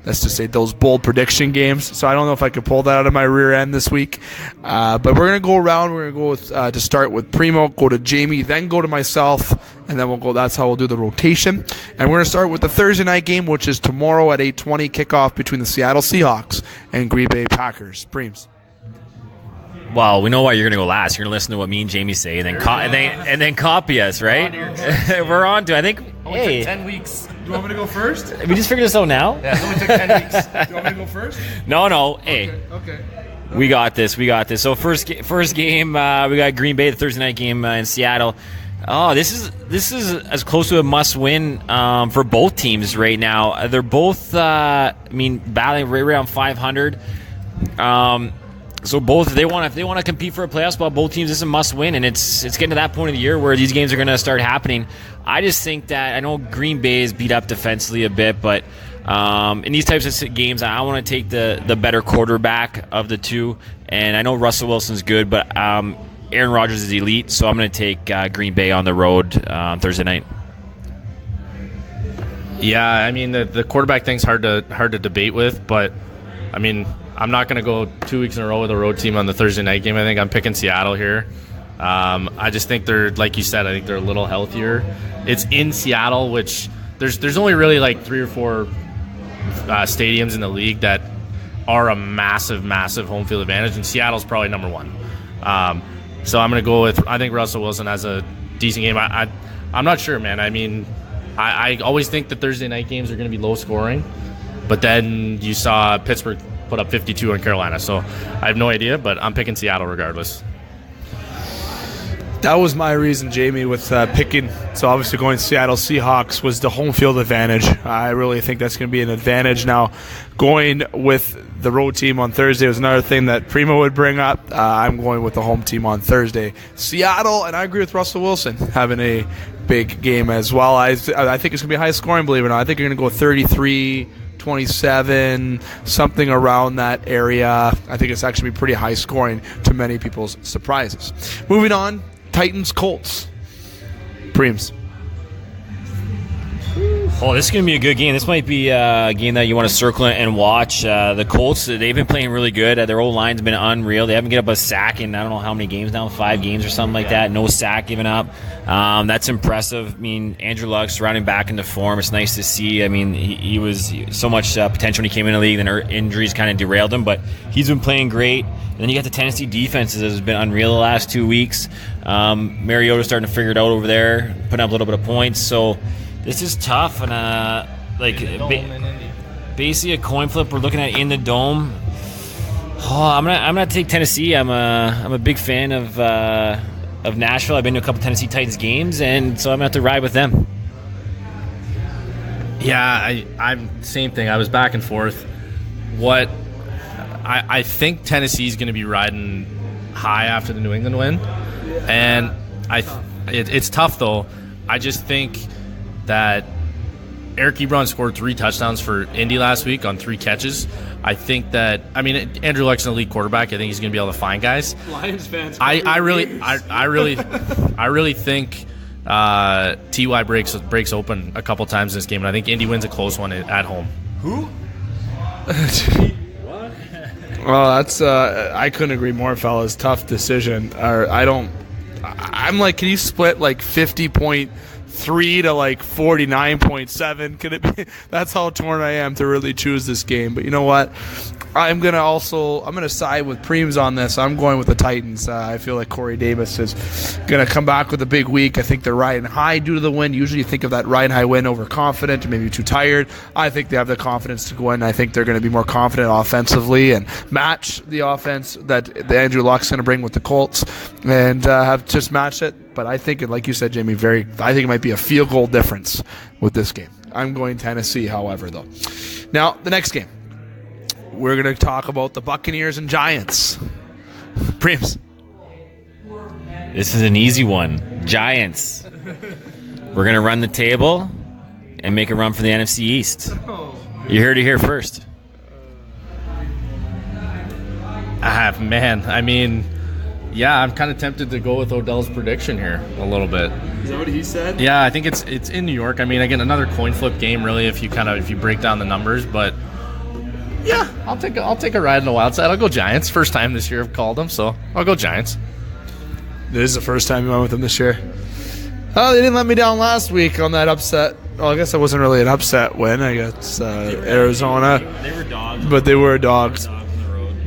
let's just say, those bold prediction games. So I don't know if I could pull that out of my rear end this week. But we're going to go around. We're going to go to start with Primo, go to Jamie, then go to myself, and then we'll go. That's how we'll do the rotation. And we're going to start with the Thursday night game, which is tomorrow at 8:20, kickoff between the Seattle Seahawks and Green Bay Packers. Preems. Well, we know why you're going to go last. You're going to listen to what me and Jamie say, and then copy us, right? We're on to. I think. Hey, 10 weeks. You want me to go first? We just figured this out now. Yeah, it only took 10 weeks. Do you want me to go first? No. Hey. Okay. We got this. So first game, we got Green Bay, the Thursday night game in Seattle. Oh, this is as close to a must-win for both teams right now. They're both, battling right around 500. So both, if they want to compete for a playoff spot, both teams, this is a must-win, and it's getting to that point of the year where these games are going to start happening. I just think that, I know Green Bay is beat up defensively a bit, but in these types of games, I want to take the better quarterback of the two, and I know Russell Wilson's good, but Aaron Rodgers is elite, so I'm going to take Green Bay on the road Thursday night. Yeah, the quarterback thing's hard to debate with, but I'm not going to go 2 weeks in a row with a road team on the Thursday night game. I think I'm picking Seattle here. I just think they're, like you said, I think they're a little healthier. It's in Seattle, which there's only really like 3 or 4 stadiums in the league that are a massive home field advantage, and Seattle's probably number 1. So I'm going to go with, I think Russell Wilson has a decent game. I'm not sure, man. I mean, I always think that Thursday night games are going to be low scoring, but then you saw Pittsburgh put up 52 on Carolina, so I have no idea, but I'm picking Seattle regardless. That was my reason, Jamie, with picking. So obviously going Seattle Seahawks was the home field advantage. I really think that's going to be an advantage. Now, going with the road team on Thursday was another thing that Premo would bring up. I'm going with the home team on Thursday. Seattle, and I agree with Russell Wilson having a big game as well. I think it's going to be high scoring, believe it or not. I think you're going to go 33, 27, something around that area. I think it's actually pretty high scoring to many people's surprises. Moving on, Titans Colts. Preems. Oh, this is going to be a good game. This might be a game that you want to circle and watch. The Colts, they've been playing really good. Their old line's been unreal. They haven't given up a sack in I don't know how many games now, 5 games or something like that. No sack given up. That's impressive. I mean, Andrew Luck's rounding back into form. It's nice to see. I mean, he was so much potential when he came in the league, then injuries kind of derailed him, but he's been playing great. And then you got the Tennessee defenses that has been unreal the last 2 weeks. Mariota's starting to figure it out over there, putting up a little bit of points. So this is tough, and basically a coin flip. We're looking at in the dome. Oh, I'm gonna take Tennessee. I'm a big fan of Nashville. I've been to a couple Tennessee Titans games, and so I'm gonna have to ride with them. Yeah, I'm same thing. I was back and forth. I think Tennessee's going to be riding high after the New England win, and it's tough though. I just think that Eric Ebron scored 3 touchdowns for Indy last week on 3 catches. I think that, I mean, Andrew Luck's an elite quarterback. I think he's going to be able to find guys. Lions fans. I really think Ty breaks open a couple times in this game, and I think Indy wins a close one at home. Who? Well, that's I couldn't agree more, fellas. Tough decision. I'm like, can you split like 50.3 to like 49.7? Could it be? That's how torn I am to really choose this game. But you know what? I'm gonna side with Preems on this. I'm going with the Titans. I feel like Corey Davis is gonna come back with a big week. I think they're riding high due to the win. Usually you think of that riding high win overconfident, maybe too tired. I think they have the confidence to go in. I think they're going to be more confident offensively and match the offense that Andrew Luck's going to bring with the Colts, and have just matched it. But I think, like you said, Jamie, I think it might be a field goal difference with this game. I'm going Tennessee, however, though. Now, the next game. We're going to talk about the Buccaneers and Giants. Preems. This is an easy one. Giants. We're going to run the table and make a run for the NFC East. You heard it here first. I mean, yeah, I'm kind of tempted to go with Odell's prediction here a little bit. Is that what he said? Yeah, I think it's in New York. I mean, again, another coin flip game, really, if you break down the numbers, but yeah, I'll take a ride on the wild side. I'll go Giants. First time this year I've called them, so I'll go Giants. This is the first time you went with them this year. Oh, they didn't let me down last week on that upset. Well, I guess it wasn't really an upset win. I guess Arizona. They were dogs. But they were dogs.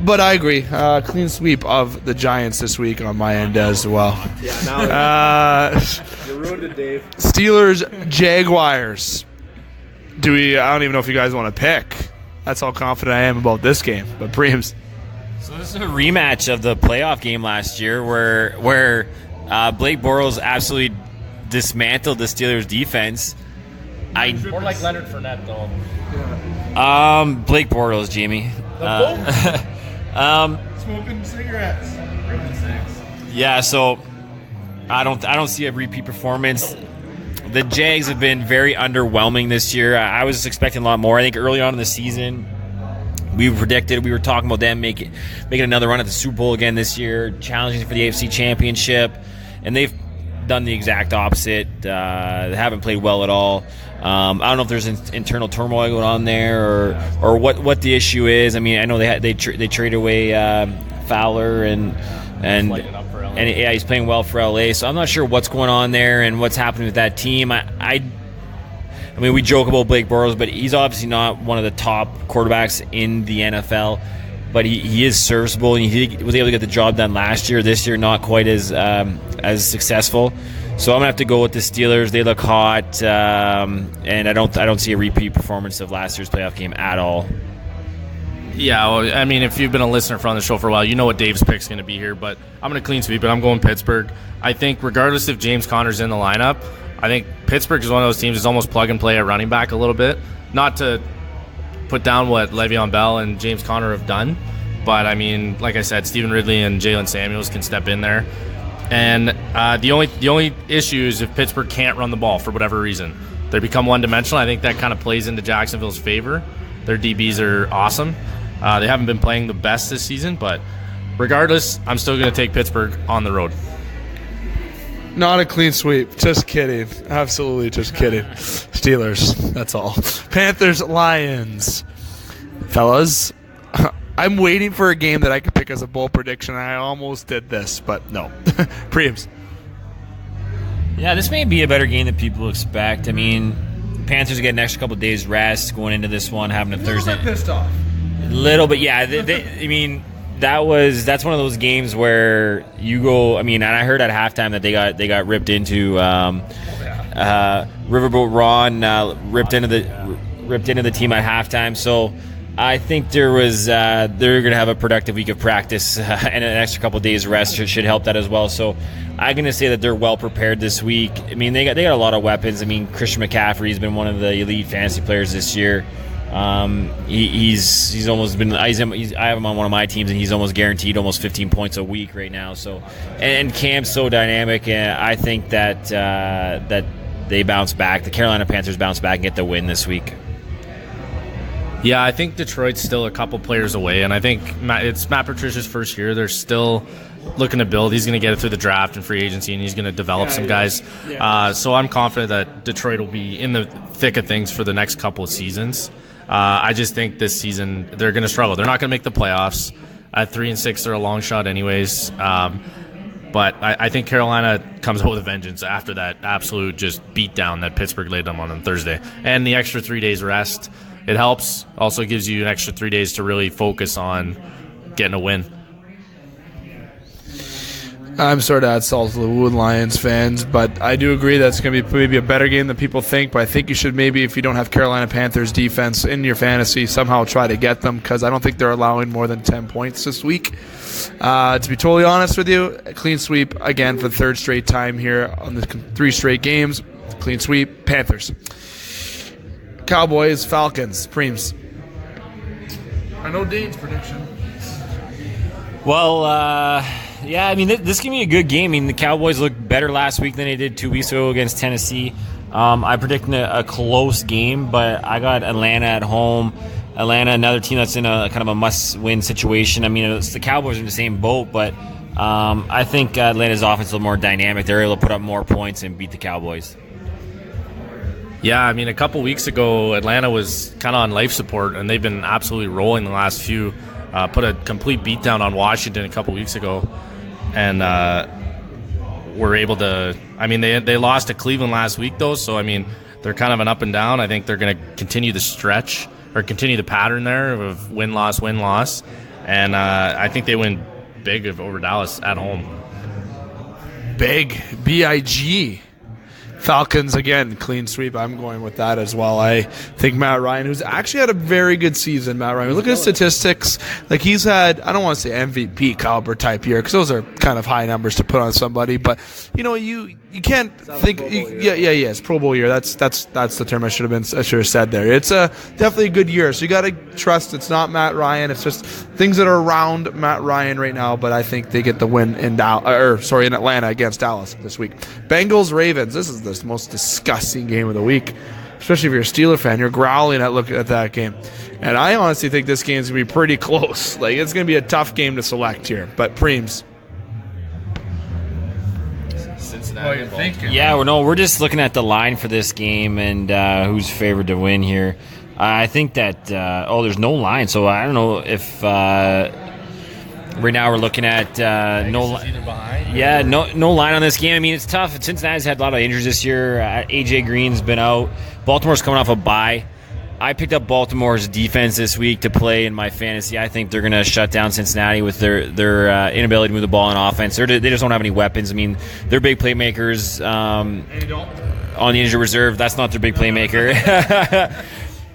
But I agree. Clean sweep of the Giants this week on my end as well. Yeah, now you ruined it, Dave. Steelers, Jaguars. I don't even know if you guys want to pick. That's how confident I am about this game. But Preems. So this is a rematch of the playoff game last year where Blake Bortles absolutely dismantled the Steelers' defense. More like Leonard Fournette, though. Blake Bortles, Jamie. Smoking cigarettes. Yeah, so I don't see a repeat performance. The Jags have been very underwhelming this year. I was expecting a lot more. I think early on in the season, we were talking about them making another run at the Super Bowl again this year, challenging for the AFC Championship, and they've done the exact opposite. They haven't played well at all. I don't know if there's internal turmoil going on there or what the issue is. I mean, I know they traded away Fowler and yeah, he's playing well for LA. So I'm not sure what's going on there and what's happening with that team. I mean, we joke about Blake Bortles, but he's obviously not one of the top quarterbacks in the NFL. But he is serviceable, and he was able to get the job done last year. This year, not quite as successful. So I'm gonna have to go with the Steelers. They look hot, and I don't see a repeat performance of last year's playoff game at all. Yeah, well, I mean, if you've been a listener from the show for a while, you know what Dave's pick's going to be here. But I'm going to clean sweep it. I'm going Pittsburgh. I think regardless if James Conner's in the lineup, I think Pittsburgh is one of those teams that's almost plug and play at running back a little bit. Not to put down what Le'Veon Bell and James Conner have done, but I mean, like I said, Stephen Ridley and Jalen Samuels can step in there. And the only issue is if Pittsburgh can't run the ball for whatever reason. They become one-dimensional. I think that kind of plays into Jacksonville's favor. Their DBs are awesome. They haven't been playing the best this season, but regardless, I'm still going to take Pittsburgh on the road. Not a clean sweep. Just kidding. Absolutely just kidding. Steelers. That's all. Panthers, Lions. Fellas, I'm waiting for a game that I could pick as a bold prediction. I almost did this, but no. Preems. Yeah, this may be a better game than people expect. I mean, Panthers get an extra couple of days rest going into this one, having a Thursday. Pissed off. Little bit, yeah. I mean, that's one of those games where you go. I mean, and I heard at halftime that they got ripped into. Riverboat Ron ripped into the team at halftime. So I think they're going to have a productive week of practice and an extra couple of days rest should help that as well. So I'm going to say that they're well prepared this week. I mean, they got a lot of weapons. I mean, Christian McCaffrey's been one of the elite fantasy players this year. He's almost been. I have him on one of my teams, and he's almost guaranteed almost 15 points a week right now. So, and Cam's so dynamic, and I think that they bounce back. The Carolina Panthers bounce back and get the win this week. Yeah, I think Detroit's still a couple players away, and I think it's Matt Patricia's first year. They're still looking to build. He's going to get it through the draft and free agency, and he's going to develop some guys. Yeah. So I'm confident that Detroit will be in the thick of things for the next couple of seasons. I just think this season they're going to struggle. They're not going to make the playoffs. At 3-6, they're a long shot anyways. But I think Carolina comes out with a vengeance after that absolute just beatdown that Pittsburgh laid them on Thursday. And the extra 3 days rest, it helps. Also gives you an extra 3 days to really focus on getting a win. I'm sort of at salt of the wood Lions fans, but I do agree that it's going to be maybe a better game than people think. But I think you should maybe, if you don't have Carolina Panthers defense in your fantasy, somehow try to get them, because I don't think they're allowing more than 10 points this week. To be totally honest with you, a clean sweep again for the third straight time here on the 3 straight games. Clean sweep, Panthers. Cowboys, Falcons, Preems. I know Dane's prediction. Well, yeah, I mean, this can be a good game. I mean, the Cowboys looked better last week than they did 2 weeks ago against Tennessee. I predicted a close game, but I got Atlanta at home. Atlanta, another team that's in a kind of a must-win situation. I mean, the Cowboys are in the same boat, but I think Atlanta's offense is a little more dynamic. They're able to put up more points and beat the Cowboys. Yeah, I mean, a couple weeks ago, Atlanta was kind of on life support, and they've been absolutely rolling the last few. Put a complete beatdown on Washington a couple weeks ago, and were able to. I mean, they lost to Cleveland last week though, so I mean, they're kind of an up and down. I think they're going to continue the stretch or continue the pattern there of win loss, and I think they win big over Dallas at home. Big BIG. Falcons, again, clean sweep. I'm going with that as well. I think Matt Ryan, who's actually had a very good season, Look at his statistics. Like, he's had, I don't want to say MVP caliber type year, because those are kind of high numbers to put on somebody, but, you can't think, it's Pro Bowl year. That's the term I should have said there. It's definitely a good year, so you got to trust it's not Matt Ryan. It's just things that are around Matt Ryan right now, but I think they get the win in Atlanta against Dallas this week. Bengals, Ravens. This is the most disgusting game of the week, especially if you're a Steeler fan. You're growling at looking at that game, and I honestly think this game's gonna be pretty close. Like, it's gonna be a tough game to select here. But Preems. Cincinnati. Yeah, we're just looking at the line for this game and who's favored to win here. I think that there's no line, so I don't know if Right now we're looking at no line on this game. I mean, it's tough. Cincinnati's had a lot of injuries this year. AJ Green's been out. Baltimore's coming off a bye. I picked up Baltimore's defense this week to play in my fantasy. I think they're going to shut down Cincinnati with their inability to move the ball on offense. They just don't have any weapons. I mean, they're big playmakers on the injured reserve. That's not their big playmaker.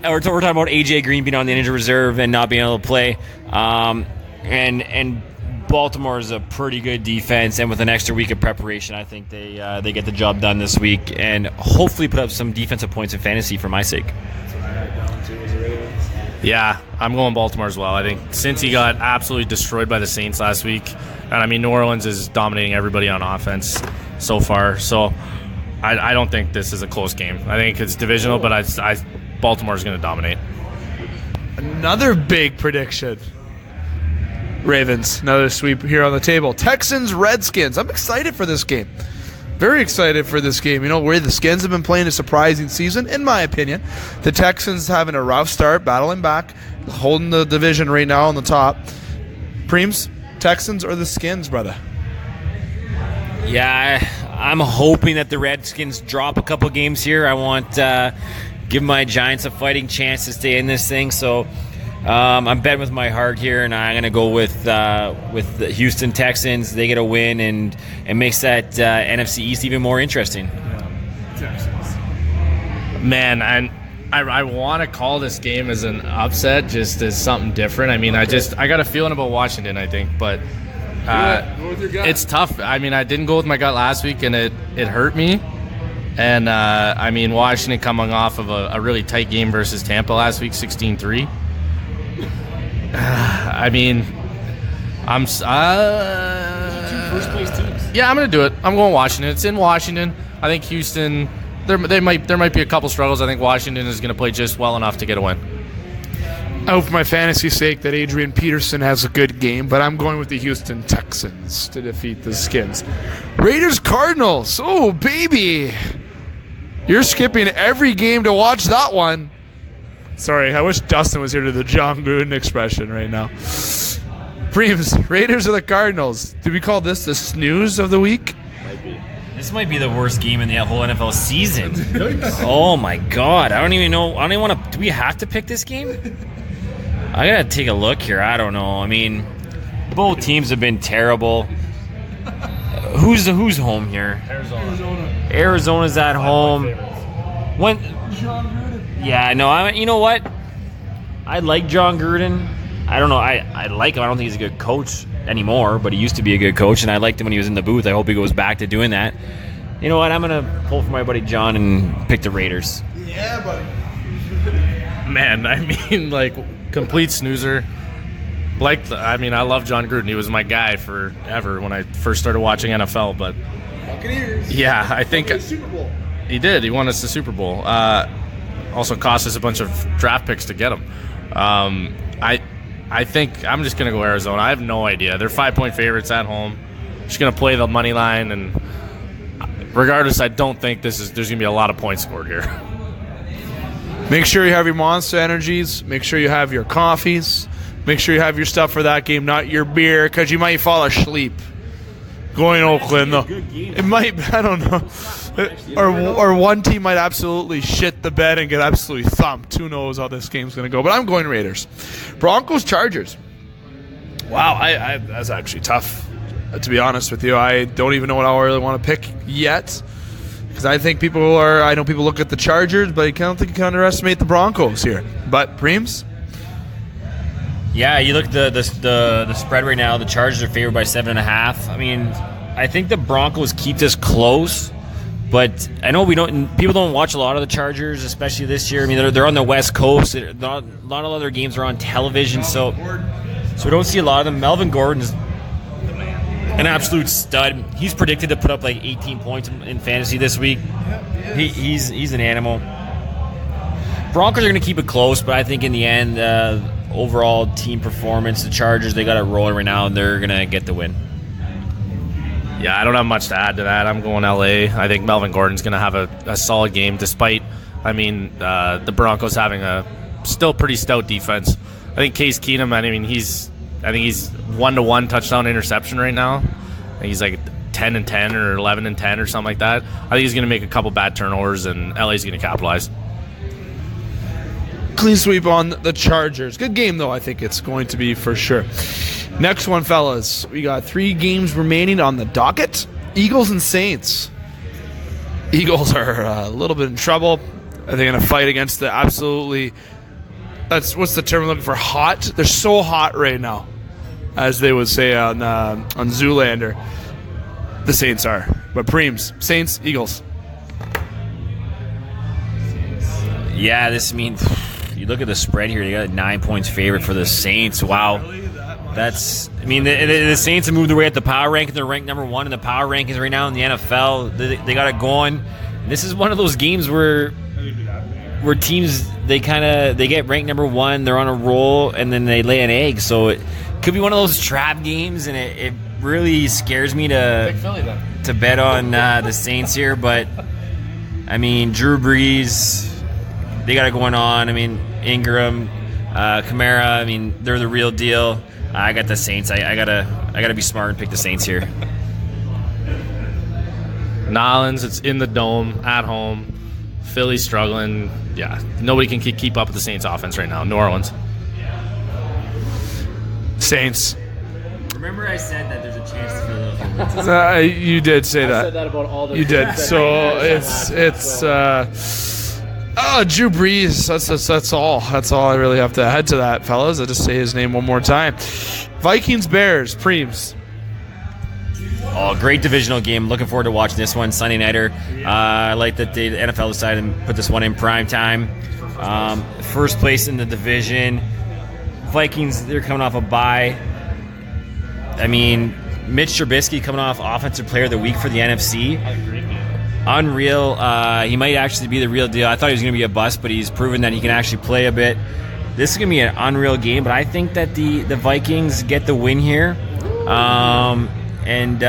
We're talking about AJ Green being on the injured reserve and not being able to play. And Baltimore is a pretty good defense, and with an extra week of preparation, I think they get the job done this week and hopefully put up some defensive points in fantasy for my sake. Yeah, I'm going Baltimore as well. I think Cincy got absolutely destroyed by the Saints last week, and I mean New Orleans is dominating everybody on offense so far. So I don't think this is a close game. I think it's divisional, but Baltimore's going to dominate. Another big prediction. Ravens, another sweep here on the table. Texans, Redskins. I'm excited for this game. Very excited for this game. You know, where the Skins have been playing a surprising season, in my opinion. The Texans having a rough start, battling back, holding the division right now on the top. Preems, Texans or the Skins, brother? Yeah, I'm hoping that the Redskins drop a couple games here. I want give my Giants a fighting chance to stay in this thing, so I'm betting with my heart here, and I'm going to go with the Houston Texans. They get a win, and it makes that NFC East even more interesting. Man, I want to call this game as an upset, just as something different. I mean, I got a feeling about Washington, I think, but it's tough. I mean, I didn't go with my gut last week, and it hurt me. And, I mean, Washington coming off of a really tight game versus Tampa last week, 16-3. I mean, I'm two first place teams. Yeah, I'm going to do it. I'm going Washington. It's in Washington. I think Houston, there might be a couple struggles. I think Washington is going to play just well enough to get a win. I hope for my fantasy sake that Adrian Peterson has a good game, but I'm going with the Houston Texans to defeat the Skins. Raiders, Cardinals. Oh, baby. You're skipping every game to watch that one. Sorry, I wish Dustin was here to the John Gruden expression right now. Preems, Raiders or the Cardinals? Do we call this the snooze of the week? This might be the worst game in the whole NFL season. Oh my God! I don't even know. I don't even want to. Do we have to pick this game? I gotta take a look here. I don't know. I mean, both teams have been terrible. Who's home here? Arizona's at home. Yeah, no. You know what? I like John Gruden. I don't know. I like him. I don't think he's a good coach anymore, but he used to be a good coach, and I liked him when he was in the booth. I hope he goes back to doing that. You know what? I'm going to pull for my buddy John and pick the Raiders. Yeah, buddy. Man, I mean, like, complete snoozer. I love John Gruden. He was my guy forever when I first started watching NFL, but Buccaneers. Yeah, I think Super Bowl. He did. He won us the Super Bowl. Also cost us a bunch of draft picks to get him. I think I'm just going to go Arizona. I have no idea. They're 5-point favorites at home. Just going to play the money line, and regardless, I don't think there's going to be a lot of points scored here. Make sure you have your Monster Energies. Make sure you have your coffees. Make sure you have your stuff for that game, not your beer, because you might fall asleep. Going Oakland, though. It might, I don't know. Or one team might absolutely shit the bed and get absolutely thumped. Who knows how this game's going to go. But I'm going Raiders. Broncos, Chargers. Wow, that's actually tough, to be honest with you. I don't even know what I really want to pick yet. Because I think I know people look at the Chargers, but I don't think you can underestimate the Broncos here. But, Preems? Yeah, you look at the spread right now. The Chargers are favored by 7.5. I mean, I think the Broncos keep this close, but I know people don't watch a lot of the Chargers, especially this year. I mean, they're on the West Coast. Not a lot of other games are on television, so we don't see a lot of them. Melvin Gordon's an absolute stud. He's predicted to put up like 18 points in fantasy this week. He's an animal. Broncos are going to keep it close, but I think in the end, overall team performance, the Chargers, they got it rolling right now, and they're going to get the win. Yeah, I don't have much to add to that. I'm going LA. I think Melvin Gordon's going to have a solid game, despite, the Broncos having a still pretty stout defense. I think Case Keenum, he's I think he's 1-to-1 touchdown interception right now. I think he's like 10-10 or 11-10 or something like that. I think he's going to make a couple bad turnovers, and LA's going to capitalize. Clean sweep on the Chargers. Good game, though, I think it's going to be for sure. Next one, fellas. We got 3 games remaining on the docket. Eagles and Saints. Eagles are a little bit in trouble. Are they going to fight against the absolutely... what's the term I'm looking for? Hot? They're so hot right now, as they would say on Zoolander. The Saints are. But Preems, Saints, Eagles. Yeah, you look at the spread here. You got 9 points favorite for the Saints. Wow. The Saints have moved their way at the power ranking. They're ranked number 1 in the power rankings right now in the NFL. They got it going. This is one of those games where teams, they get ranked number 1, they're on a roll, and then they lay an egg. So it could be one of those trap games, and it really scares me to bet on the Saints here. But, Drew Brees, they got it going on. Ingram, Kamara, they're the real deal. I got the Saints. I gotta be smart and pick the Saints here. Nolans, it's in the dome, at home. Philly's struggling. Yeah, nobody can keep up with the Saints offense right now. New Orleans. Saints. Remember I said that there's a chance for the you did say that. I said that about all the... You did. So it's Drew Brees. That's all. That's all I really have to add to that, fellas. I'll just say his name one more time. Vikings, Bears, Preems. Oh, great divisional game. Looking forward to watching this one. Sunday nighter. I like that the NFL decided to put this one in prime time. First place in the division. Vikings, they're coming off a bye. Mitch Trubisky coming off Offensive Player of the Week for the NFC. Unreal. He might actually be the real deal. I thought he was going to be a bust, but he's proven that he can actually play a bit. This is going to be an unreal game, but I think that the Vikings get the win here. And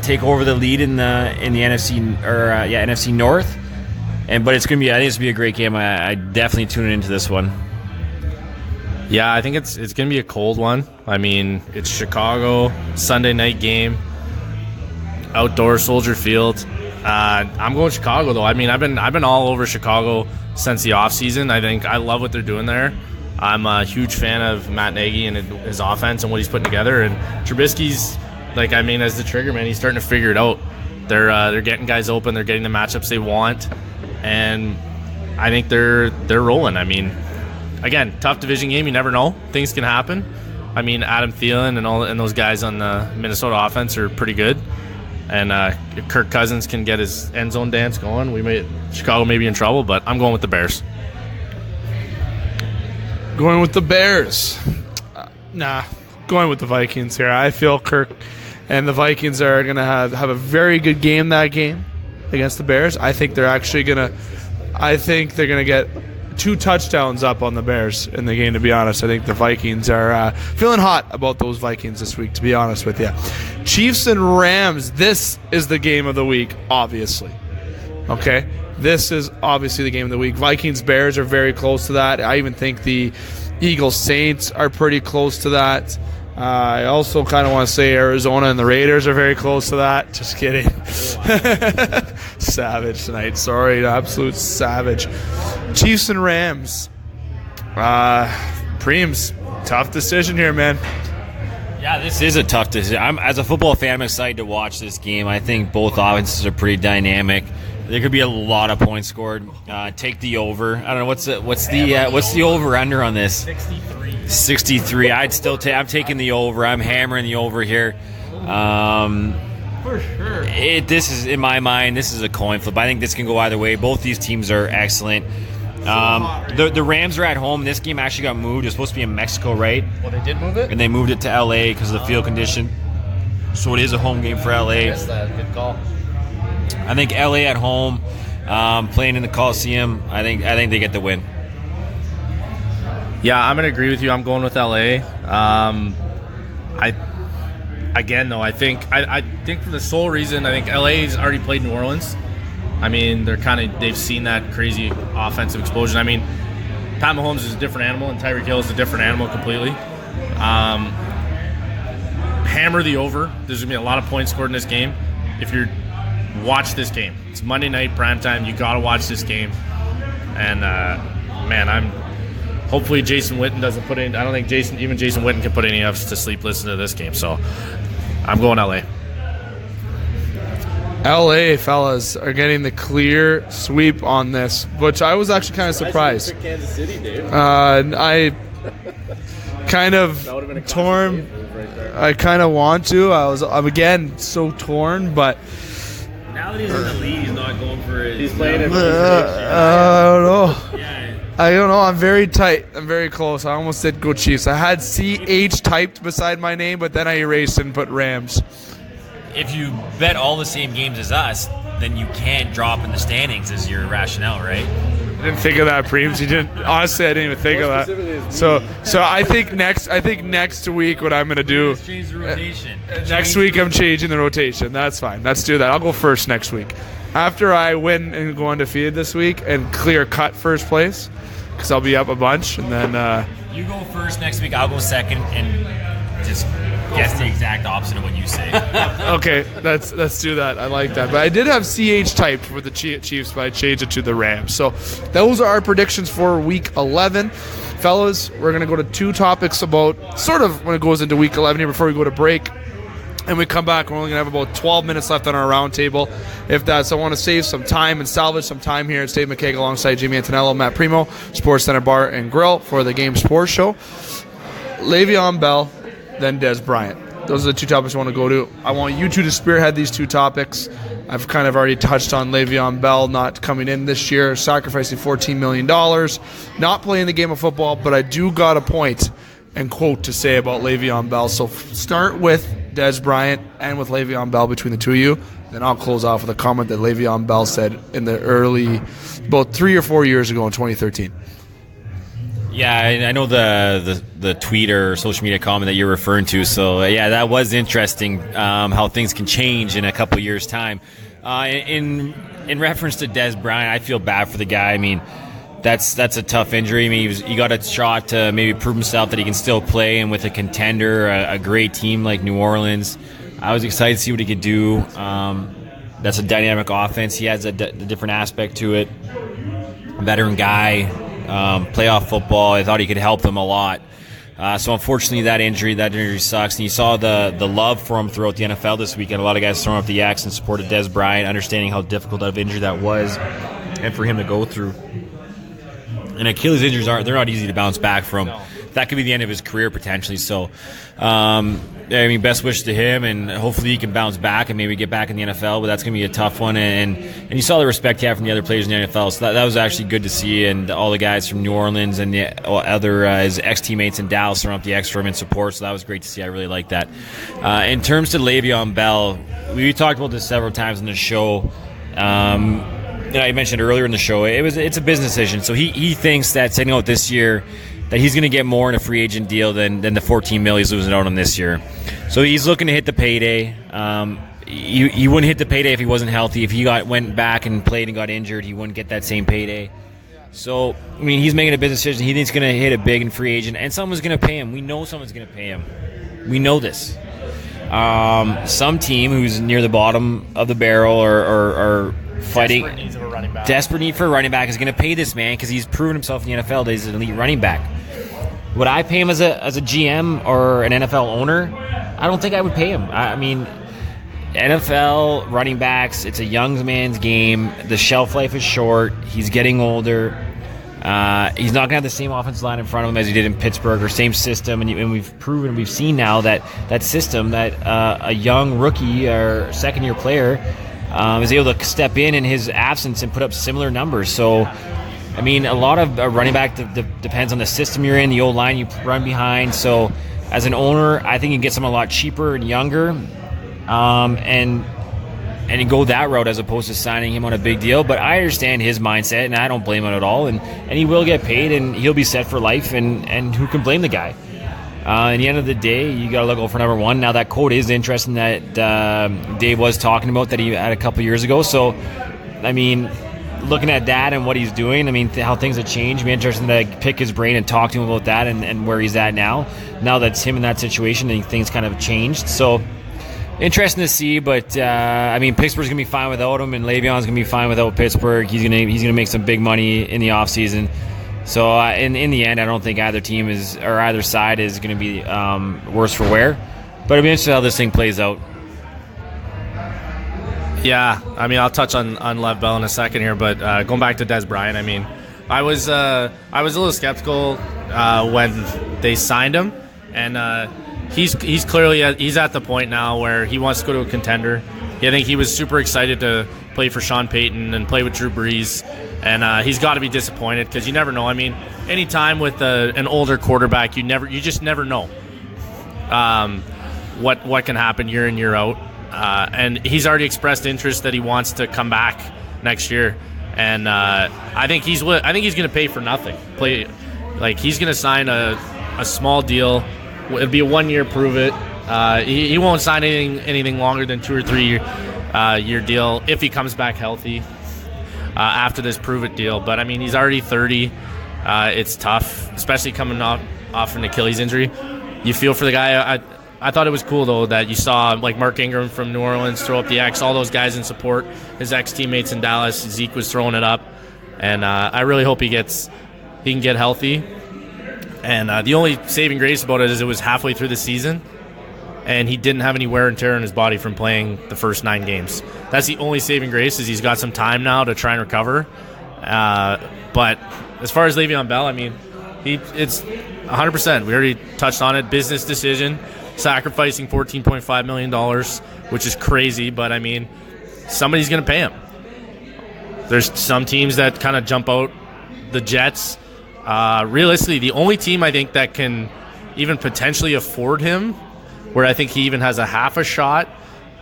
take over the lead in the NFC NFC North, but I think it's gonna be a great game. I definitely tune into this one. Yeah, I think it's gonna be a cold one. It's Chicago, Sunday night game, outdoor Soldier Field. I'm going Chicago though. I've been all over Chicago since the offseason. I love what they're doing there. I'm a huge fan of Matt Nagy and his offense and what he's putting together. And Trubisky's as the trigger man, he's starting to figure it out. They're getting guys open, they're getting the matchups they want, and I think they're rolling. Again, tough division game. You never know, things can happen. Adam Thielen and those guys on the Minnesota offense are pretty good, and if Kirk Cousins can get his end zone dance going, Chicago may be in trouble. But I'm going with the Bears. Going with the Bears. Going with the Vikings here. I feel Kirk and the Vikings are going to have a very good game that game against the Bears. I think they're going to get 2 touchdowns up on the Bears in the game, to be honest. I think the Vikings are feeling hot about those Vikings this week, to be honest with you. Chiefs and Rams, this is the game of the week, obviously. Okay? This is obviously the game of the week. Vikings-Bears are very close to that. I even think the Eagles-Saints are pretty close to that. I also kind of want to say Arizona and the Raiders are very close to that. Just kidding. Savage tonight. Sorry, absolute savage. Chiefs and Rams. Preems, tough decision here, man. Yeah, this is a tough decision. As a football fan, I'm excited to watch this game. I think both offenses are pretty dynamic. There could be a lot of points scored. Take the over. I don't know what's the over under on this. 63. I'm taking the over. I'm hammering the over here. For sure. This is, in my mind, this is a coin flip. I think this can go either way. Both these teams are excellent. The Rams are at home. This game actually got moved. It was supposed to be in Mexico, right? Well, they did move it? And they moved it to L.A. because of the field condition. So it is a home game for L.A. That's that. Good call. I think L.A. at home, playing in the Coliseum, I think they get the win. Yeah, I'm going to agree with you. I'm going with L.A. I think for the sole reason, I think LA's already played New Orleans. They've seen that crazy offensive explosion. Pat Mahomes is a different animal, and Tyreek Hill is a different animal completely. hammer the over. There's going to be a lot of points scored in this game. If you're watch this game, it's Monday night primetime. You got to watch this game. And man, hopefully Jason Witten doesn't put in. I don't think Jason Witten can put any of us to sleep listening to this game. So I'm going LA. LA fellas are getting the clear sweep on this, which I was actually kind of surprised. Kansas City, Dave. I kind of torn. I kind of want to. I'm again so torn, but Now that he's in the lead, he's not going for it. He's playing it. I don't know. Yeah. I don't know. I'm very tight. I'm very close. I almost said go Chiefs. I had CH typed beside my name, but then I erased and put Rams. If you bet all the same games as us, then you can't drop in the standings as your rationale, right? I didn't think of that, Preems. You didn't. Honestly, I didn't even think of that. So I think next week what I'm gonna do. Change the rotation. Next week I'm changing the rotation. That's fine. Let's do that. I'll go first next week. After I win and go undefeated this week and clear cut first place, because I'll be up a bunch, and then You go first next week. I'll go second, and just guess the exact opposite of what you say. okay, let's do that. I like that. But I did have CH typed for the Chiefs, but I changed it to the Rams. So those are our predictions for Week 11. Fellas, we're going to go to two topics about sort of when it goes into Week 11 here before we go to break. And we come back, we're only going to have about 12 minutes left on our roundtable. If that's, I want to save some time and salvage some time here. It's Dave McCaig alongside Jimmy Antonello and Matt Premo, Sportscenter Bar and Grill for the Game Sports Show. Leveon Bell, then Dez Bryant. Those are the two topics I want to go to. I want you two to spearhead these two topics. I've kind of already touched on Leveon Bell not coming in this year, sacrificing $14 million, not playing the game of football, but I do got a point and quote to say about Leveon Bell. So start with Dez Bryant and with Leveon Bell between the two of you. Then I'll close off with a comment that Leveon Bell said in the early, about 3 or 4 years ago in 2013. Yeah, I know the tweet or social media comment that you're referring to. So, yeah, that was interesting how things can change in a couple years' time. In reference to Dez Bryant, I feel bad for the guy. I mean, that's a tough injury. I mean, he got a shot to maybe prove himself that he can still play, and with a contender, a great team like New Orleans, I was excited to see what he could do. That's a dynamic offense. He has a different aspect to it. Veteran guy, playoff football. I thought he could help them a lot. So unfortunately, that injury sucks. And you saw the love for him throughout the NFL this weekend. A lot of guys throwing up the X in support of Dez Bryant, understanding how difficult of injury that was, and for him to go through. And Achilles injuries they're not easy to bounce back from. No. That could be the end of his career potentially. So, I mean, best wishes to him, and hopefully he can bounce back and maybe get back in the NFL. But that's going to be a tough one. And you saw the respect he had from the other players in the NFL. So that was actually good to see. And all the guys from New Orleans and the other his ex-teammates in Dallas throwing up the X for him in support. So that was great to see. I really like that. In terms to Leveon Bell, we talked about this several times in the show. I mentioned earlier in the show, it's a business decision. So he thinks that setting out this year that he's going to get more in a free agent deal than the $14 million he's losing out on this year. So he's looking to hit the payday. He wouldn't hit the payday if he wasn't healthy. If he went back and played and got injured, he wouldn't get that same payday. So, I mean, he's making a business decision. He thinks he's going to hit it big in free agent, and someone's going to pay him. We know someone's going to pay him. We know this. Some team who's near the bottom of the barrel or fighting desperate need for a running back is going to pay this man because he's proven himself in the NFL that he's an elite running back. Would I pay him as a GM or an NFL owner? I don't think I would pay him. I mean, NFL running backs, it's a young man's game. The shelf life is short. He's getting older. He's not going to have the same offensive line in front of him as he did in Pittsburgh, or same system. And we've seen now that system that a young rookie or second-year player is able to step in his absence and put up similar numbers. So, I mean, a lot of running back depends on the system you're in, the old line you run behind. So, as an owner, I think you can get someone a lot cheaper and younger, and you go that route as opposed to signing him on a big deal. But I understand his mindset, and I don't blame him at all. And he will get paid, and he'll be set for life, and who can blame the guy? At the end of the day, you got to look out for number one. Now, that quote is interesting that Dave was talking about that he had a couple years ago. So, I mean, looking at that and what he's doing, I mean, how things have changed. It'd be interesting to pick his brain and talk to him about that and where he's at now. Now that's him in that situation, and things kind of changed. So interesting to see, but I mean, Pittsburgh's gonna be fine without him, and Le'Veon's gonna be fine without Pittsburgh. He's gonna make some big money in the offseason. So in the end, I don't think either team or either side is gonna be worse for wear. But it'll be interesting how this thing plays out. Yeah, I mean, I'll touch on Lev Bell in a second here, but going back to Dez Bryant, I mean, I was a little skeptical when they signed him, and he's clearly he's at the point now where he wants to go to a contender. I think he was super excited to play for Sean Payton and play with Drew Brees, and he's got to be disappointed because you never know. I mean, any time with an older quarterback, you just never know what can happen year in, year out. And he's already expressed interest that he wants to come back next year, and I think he's going to pay for nothing. He's going to sign a small deal. It'll be a 1 year prove it. He won't sign anything longer than 2 or 3 year deal if he comes back healthy after this prove it deal. But I mean, he's already 30. It's tough, especially coming off an Achilles injury. You feel for the guy. I thought it was cool, though, that you saw like Mark Ingram from New Orleans throw up the X, all those guys in support, his ex-teammates in Dallas. Zeke was throwing it up, and I really hope he can get healthy. And the only saving grace about it is it was halfway through the season, and he didn't have any wear and tear in his body from playing the first 9 games. That's the only saving grace, is he's got some time now to try and recover. But as far as Le'Veon Bell, I mean, it's 100%. We already touched on it. Business decision. Sacrificing $14.5 million, which is crazy, but I mean, somebody's going to pay him. There's some teams that kind of jump out. The Jets, realistically, the only team I think that can even potentially afford him, where I think he even has a half a shot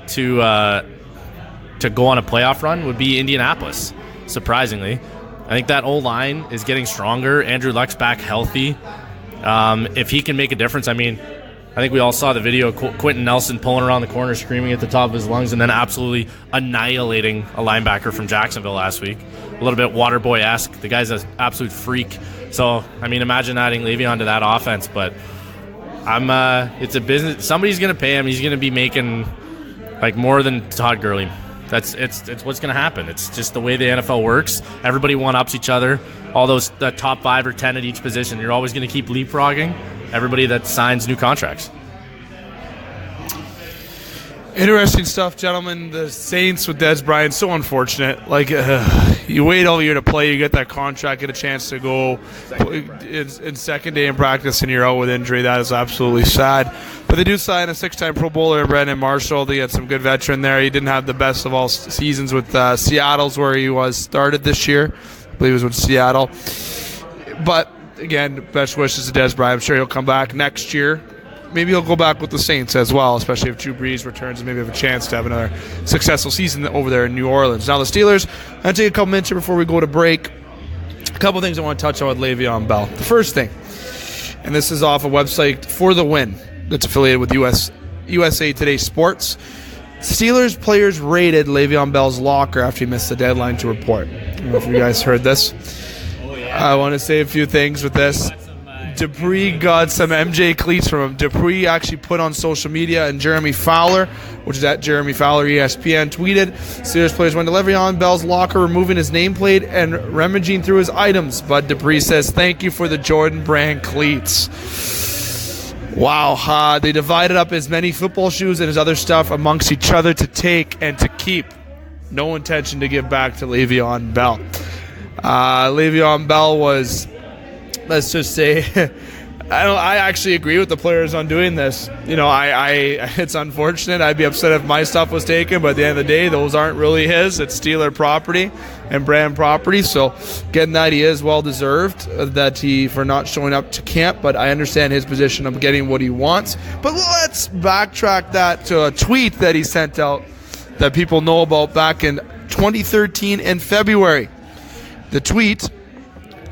to go on a playoff run, would be Indianapolis, surprisingly. I think that O-line is getting stronger. Andrew Luck's back healthy. If he can make a difference, I mean, I think we all saw the video of Quentin Nelson pulling around the corner, screaming at the top of his lungs, and then absolutely annihilating a linebacker from Jacksonville last week. A little bit Waterboy-esque. The guy's an absolute freak. So, I mean, imagine adding Le'Veon to that offense. But it's a business. Somebody's going to pay him. He's going to be making like more than Todd Gurley. It's what's going to happen. It's just the way the NFL works. Everybody one-ups each other. All those the top 5 or 10 at each position. You're always going to keep leapfrogging everybody that signs new contracts. Interesting stuff, gentlemen. The Saints with Dez Bryant, so unfortunate. Like, you wait all year to play, you get that contract, get a chance to go in second day in practice, and you're out with injury. That is absolutely sad. But they do sign a 6-time Pro Bowler, Brandon Marshall. They had some good veteran there. He didn't have the best of all seasons with Seattle's, where he was started this year. I believe it was with Seattle. But again, best wishes to Dez Bryant. I'm sure he'll come back next year. Maybe he'll go back with the Saints as well, especially if Drew Brees returns and maybe have a chance to have another successful season over there in New Orleans. Now the Steelers, I'm going to take a couple minutes here before we go to break. A couple things I want to touch on with Le'Veon Bell. The first thing, and this is off a website For the Win that's affiliated with USA Today Sports. Steelers players raided Le'Veon Bell's locker after he missed the deadline to report. I don't know if you guys heard this. I want to say a few things with this. Dupree got some MJ cleats from him. Dupree actually put on social media, and Jeremy Fowler, which is at Jeremy Fowler ESPN, tweeted, Steelers players went to Le'Veon Bell's locker, removing his nameplate and rummaging through his items. But Dupree says, thank you for the Jordan brand cleats. Wow, they divided up his many football shoes and his other stuff amongst each other to take and to keep. No intention to give back to Le'Veon Bell. Le'Veon Bell was, let's just say, I actually agree with the players on doing this. You know, it's unfortunate. I'd be upset if my stuff was taken, but at the end of the day, those aren't really his. It's Steeler property and brand property. So getting that, he is well deserved for not showing up to camp, but I understand his position of getting what he wants. But let's backtrack that to a tweet that he sent out that people know about back in 2013 in February. The tweet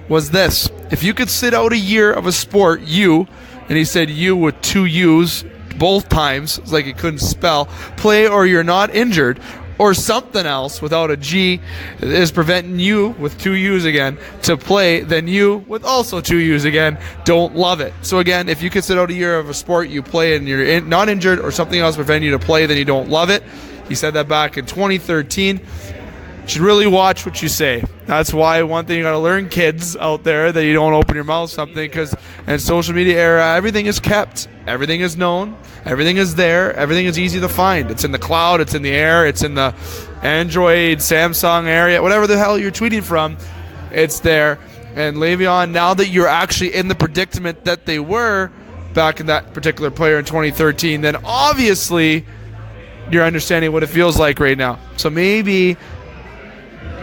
was this: if you could sit out a year of a sport, and he said you with 2 U's both times, it's like he couldn't spell, play or you're not injured, or something else without a G is preventing you, with 2 U's again, to play, then you, with also 2 U's again, don't love it. So again, if you could sit out a year of a sport you play and you're not injured or something else preventing you to play, then you don't love it. He said that back in 2013. You should really watch what you say. That's why one thing you got to learn, kids out there, that you don't open your mouth something, because in social media era, everything is kept, everything is known, everything is there, everything is easy to find. It's in the cloud, it's in the air, it's in the Android, Samsung area, whatever the hell you're tweeting from, it's there. And Leveon, now that you're actually in the predicament that they were back in that particular player in 2013, then obviously you're understanding what it feels like right now. So maybe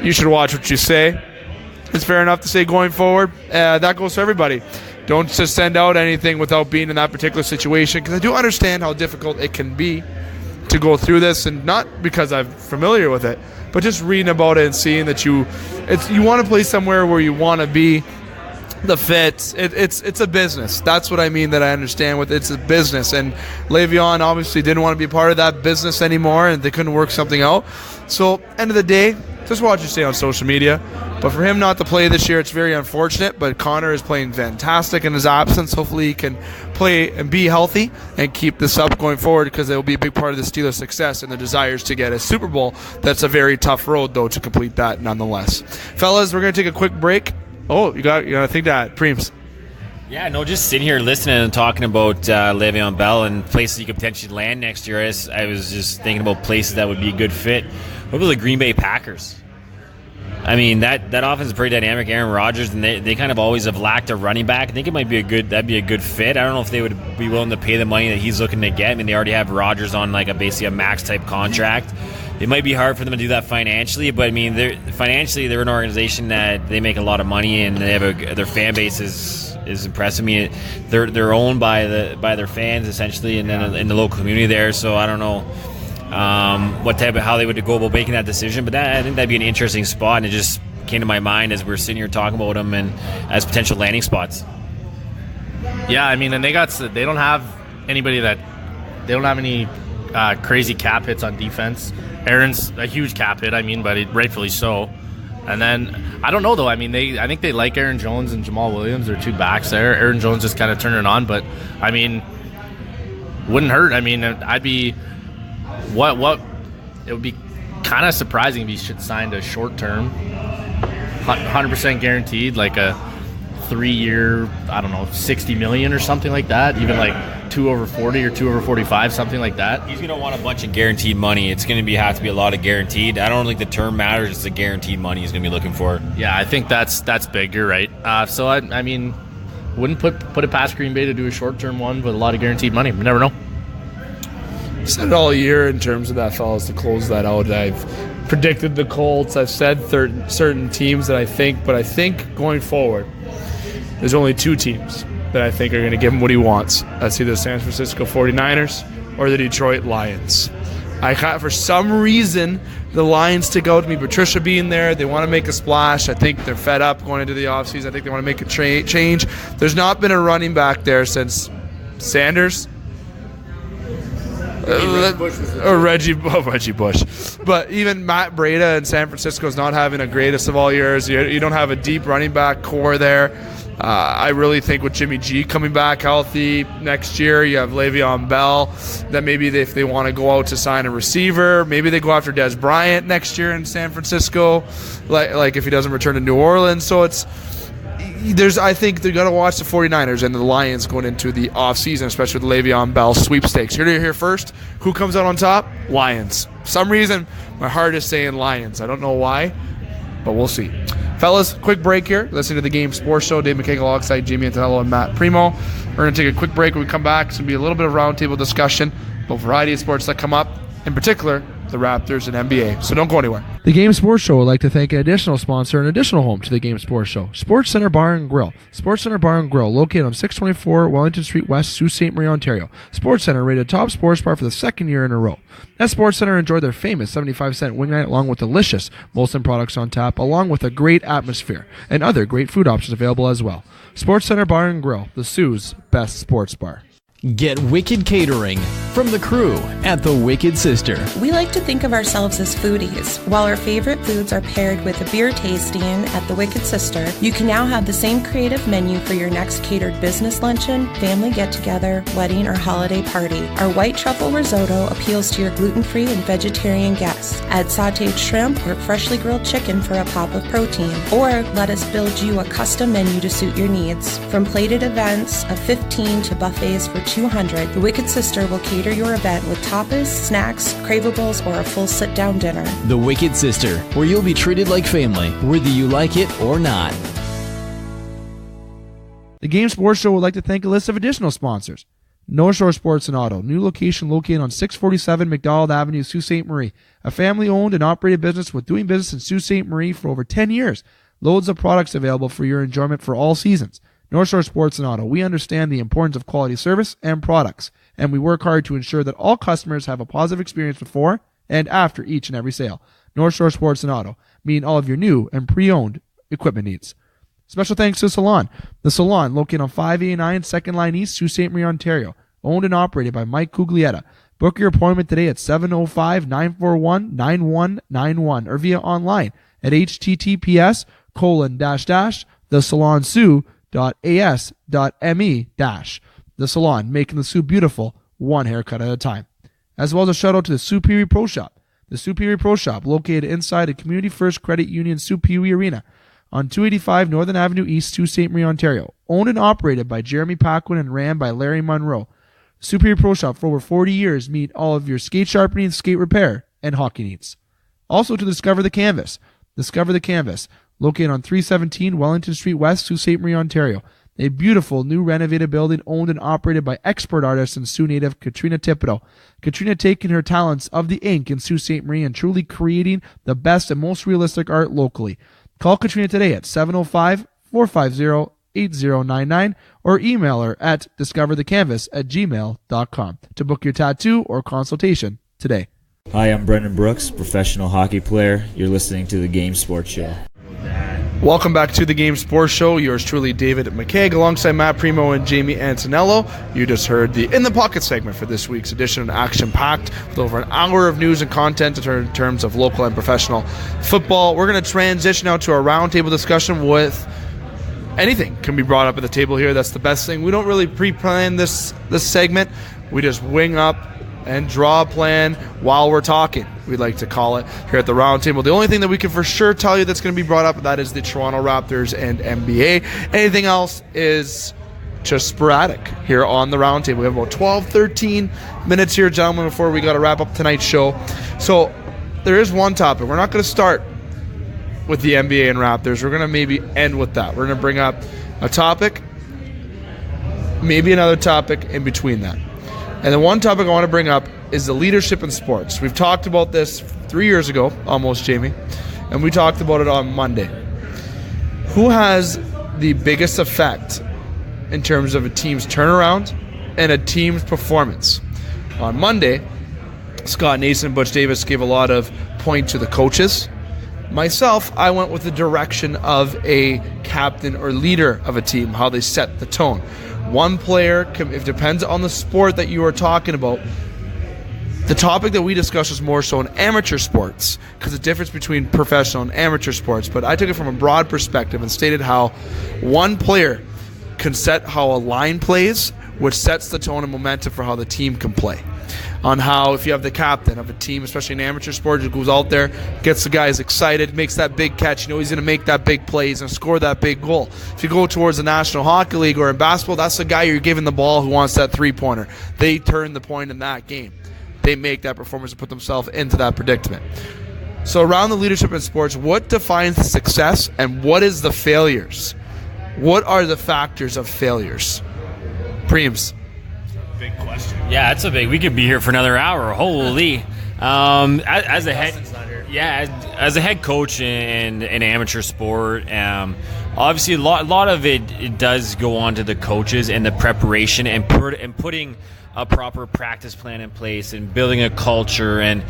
you should watch what you say. It's fair enough to say going forward. That goes for everybody. Don't just send out anything without being in that particular situation, because I do understand how difficult it can be to go through this, and not because I'm familiar with it, but just reading about it and seeing that you want to play somewhere where you want to be. The fit, it's a business. That's what I mean, that I understand with it's a business. And Leveon obviously didn't want to be part of that business anymore, and they couldn't work something out. So end of the day, just watch you stay on social media. But for him not to play this year, it's very unfortunate. But Connor is playing fantastic in his absence. Hopefully he can play and be healthy and keep this up going forward, because it will be a big part of the Steelers' success and the desires to get a Super Bowl. That's a very tough road, though, to complete that nonetheless. Fellas, we're going to take a quick break. Oh, you got to think that, Preems. Yeah, no, just sitting here listening and talking about Leveon Bell and places you could potentially land next year. I was just thinking about places that would be a good fit. What about the Green Bay Packers? I mean, that offense is pretty dynamic. Aaron Rodgers, and they kind of always have lacked a running back. I think it might be that'd be a good fit. I don't know if they would be willing to pay the money that he's looking to get. I mean, they already have Rodgers on basically a max type contract. It might be hard for them to do that financially, but I mean, they're an organization that they make a lot of money, and they have their fan base is impressive. I mean, they're owned by their fans essentially, and then in the local community there. So I don't know how they would go about making that decision, but I think that'd be an interesting spot, and it just came to my mind as we're sitting here talking about them and as potential landing spots. Yeah, I mean, and they don't have anybody they don't have any crazy cap hits on defense. Aaron's a huge cap hit, I mean, but rightfully so. And then, I don't know, though. I mean, I think they like Aaron Jones and Jamal Williams. They're 2 backs there. Aaron Jones just kind of turning it on, but, I mean, wouldn't hurt. I mean, I'd be – it would be kind of surprising if he should sign a short-term, 100% guaranteed, like a 3-year, I don't know, $60 million or something like that, even like 2 over 40 or 2 over 45, something like that. He's going to want a bunch of guaranteed money. It's going to have to be a lot of guaranteed. I don't think the term matters. It's the guaranteed money he's going to be looking for. Yeah, I think that's big. You're right. So I mean, wouldn't put it past Green Bay to do a short-term one with a lot of guaranteed money. You never know. Said it all year in terms of that, fellas, to close that out. I've predicted the Colts. I've said certain teams that I think, but I think going forward, there's only 2 teams that I think are going to give him what he wants. That's either the San Francisco 49ers or the Detroit Lions. For some reason, the Lions stick out to me. Patricia being there, they want to make a splash. I think they're fed up going into the offseason. I think they want to make a change. There's not been a running back there since Sanders. Reggie Bush. But even Matt Breida in San Francisco is not having a greatest of all years. You don't have a deep running back core there. I really think with Jimmy G coming back healthy next year, you have Leveon Bell, that maybe if they want to go out to sign a receiver, maybe they go after Dez Bryant next year in San Francisco, like if he doesn't return to New Orleans. So I think they're going to watch the 49ers and the Lions going into the offseason, especially with the Leveon Bell sweepstakes. You're here first. Who comes out on top? Lions. For some reason, my heart is saying Lions. I don't know why, but we'll see. Fellas, quick break here. Listening to the Game Sports Show. Dave McCaig alongside Jamie Antonello and Matt Premo. We're going to take a quick break. When we come back, it's going to be a little bit of roundtable discussion about a variety of sports that come up, in particular the Raptors and NBA. So don't go anywhere. The Game Sports Show would like to thank an additional sponsor and additional home to the Game Sports Show, Sportscenter Bar and Grill. Sportscenter Bar and Grill, located on 624 Wellington Street West, Sault Ste. Marie, Ontario. Sportscenter rated top sports bar for the 2nd year in a row. At Sportscenter, enjoy their famous 75-cent wing night along with delicious Molson products on tap, along with a great atmosphere and other great food options available as well. Sportscenter Bar and Grill, the Sioux's best sports bar. Get Wicked Catering from the crew at the Wicked Sister. We like to think of ourselves as foodies. While our favorite foods are paired with a beer tasting at the Wicked Sister, you can now have the same creative menu for your next catered business luncheon, family get-together, wedding, or holiday party. Our white truffle risotto appeals to your gluten-free and vegetarian guests. Add sautéed shrimp or freshly grilled chicken for a pop of protein. Or let us build you a custom menu to suit your needs. From plated events of 15 to buffets for 200, the Wicked Sister will cater your event with tapas, snacks, cravables, or a full sit-down dinner. The Wicked Sister, where you'll be treated like family, whether you like it or not. The Game Sports Show would like to thank a list of additional sponsors. North Shore Sports and Auto, new location located on 647 McDonald Avenue, Sault Ste. Marie. A family-owned and operated business with doing business in Sault Ste. Marie for over 10 years. Loads of products available for your enjoyment for all seasons. North Shore Sports and Auto, we understand the importance of quality service and products, and we work hard to ensure that all customers have a positive experience before and after each and every sale. North Shore Sports and Auto, meeting all of your new and pre-owned equipment needs. Special thanks to Salon. The Salon, located on 589 2nd Line East, Sault Ste. Marie, Ontario. Owned and operated by Mike Cuglietta. Book your appointment today at 705-941-9191 or via online at https://thesalonsioux.as.me-. The Salon, making the Sioux beautiful, one haircut at a time. As well as a shout out to the Sioux Pee Wee Pro Shop. The Sioux Pee Wee Pro Shop, located inside the Community First Credit Union Sioux Pee Wee Arena on 285 Northern Avenue East, Sault Ste. Marie, Ontario. Owned and operated by Jeremy Paquin and ran by Larry Monroe. Sioux Pee Wee Pro Shop, for over 40 years, meet all of your skate sharpening, skate repair, and hockey needs. Also to Discover the Canvas. Discover the Canvas, located on 317 Wellington Street West, Sault Ste. Marie, Ontario. A beautiful, new renovated building owned and operated by expert artist and Sioux native Katrina Thibodeau. Katrina taking her talents of the ink in Sault Ste. Marie and truly creating the best and most realistic art locally. Call Katrina today at 705-450-8099 or email her at discoverthecanvas@gmail.com to book your tattoo or consultation today. Hi, I'm Brendan Brooks, professional hockey player. You're listening to the Game Sports Show. Welcome back to the Game Sports Show. Yours truly, David McCaig, alongside Matt Premo and Jamie Antonello. You just heard the In the Pocket segment for this week's edition, action-packed with over an hour of news and content in terms of local and professional football. We're going to transition now to our roundtable discussion with anything can be brought up at the table here. That's the best thing. We don't really pre-plan this segment. We just wing up and draw a plan while we're talking, we'd like to call it, here at the roundtable. The only thing that we can for sure tell you that's going to be brought up, that is the Toronto Raptors and NBA. Anything else is just sporadic here on the roundtable. We have about 12, 13 minutes here, gentlemen, before we got to wrap up tonight's show. So there is one topic. We're not going to start with the NBA and Raptors. We're going to maybe end with that. We're going to bring up a topic, maybe another topic in between that. And the one topic I want to bring up is the leadership in sports. We've talked about this 3 years ago, almost, Jamie, and we talked about it on Monday. Who has the biggest effect in terms of a team's turnaround and a team's performance? On Monday, Scott Nason and Butch Davis gave a lot of point to the coaches. Myself, I went with the direction of a captain or leader of a team, how they set the tone. One player, it depends on the sport that you are talking about. The topic that we discussed was more so in amateur sports, because the difference between professional and amateur sports. But I took it from a broad perspective and stated how one player can set how a line plays, which sets the tone and momentum for how the team can play. On how, if you have the captain of a team, especially in amateur sports, who goes out there, gets the guys excited, makes that big catch, you know he's going to make that big play, he's going to score that big goal. If you go towards the National Hockey League or in basketball, that's the guy you're giving the ball who wants that three-pointer. They turn the point in that game. They make that performance and put themselves into that predicament. So around the leadership in sports, what defines the success and what is the failures? What are the factors of failures? Preems. Big question. Yeah, that's a big. We could be here for another hour. Holy. As a head coach in amateur sport, obviously a lot of it does go on to the coaches and the preparation and putting a proper practice plan in place and building a culture and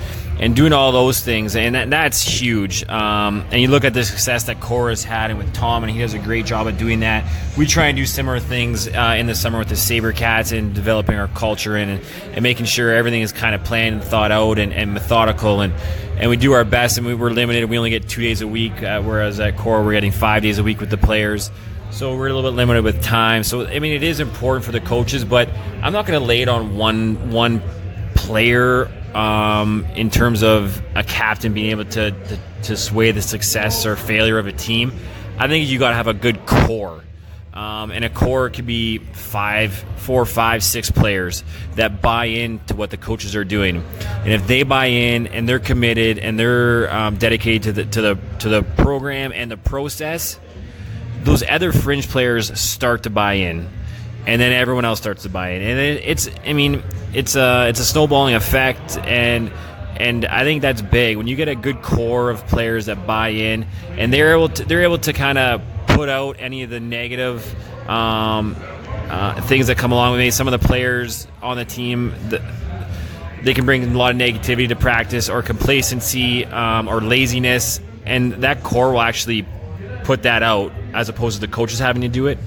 doing all those things, and that's huge. And you look at the success that Korah's had and with Tom, and he does a great job at doing that. We try and do similar things in the summer with the SaberCats and developing our culture and making sure everything is kind of planned and thought out and methodical, and we do our best. And we're limited. We only get 2 days a week, whereas at Korah we're getting 5 days a week with the players. So we're a little bit limited with time. So, I mean, it is important for the coaches, but I'm not going to lay it on one player in terms of a captain being able to sway the success or failure of a team. I think you got to have a good core. And a core could be 4, 5, 6 players that buy into what the coaches are doing. And if they buy in and they're committed and they're dedicated to the program and the process, those other fringe players start to buy in, and then everyone else starts to buy in, and it's a snowballing effect, and I think that's big when you get a good core of players that buy in, and they're able to kind of put out any of the negative things that come along with it. Some of the players on the team, they can bring a lot of negativity to practice or complacency or laziness, and that core will actually put that out as opposed to the coaches having to do it.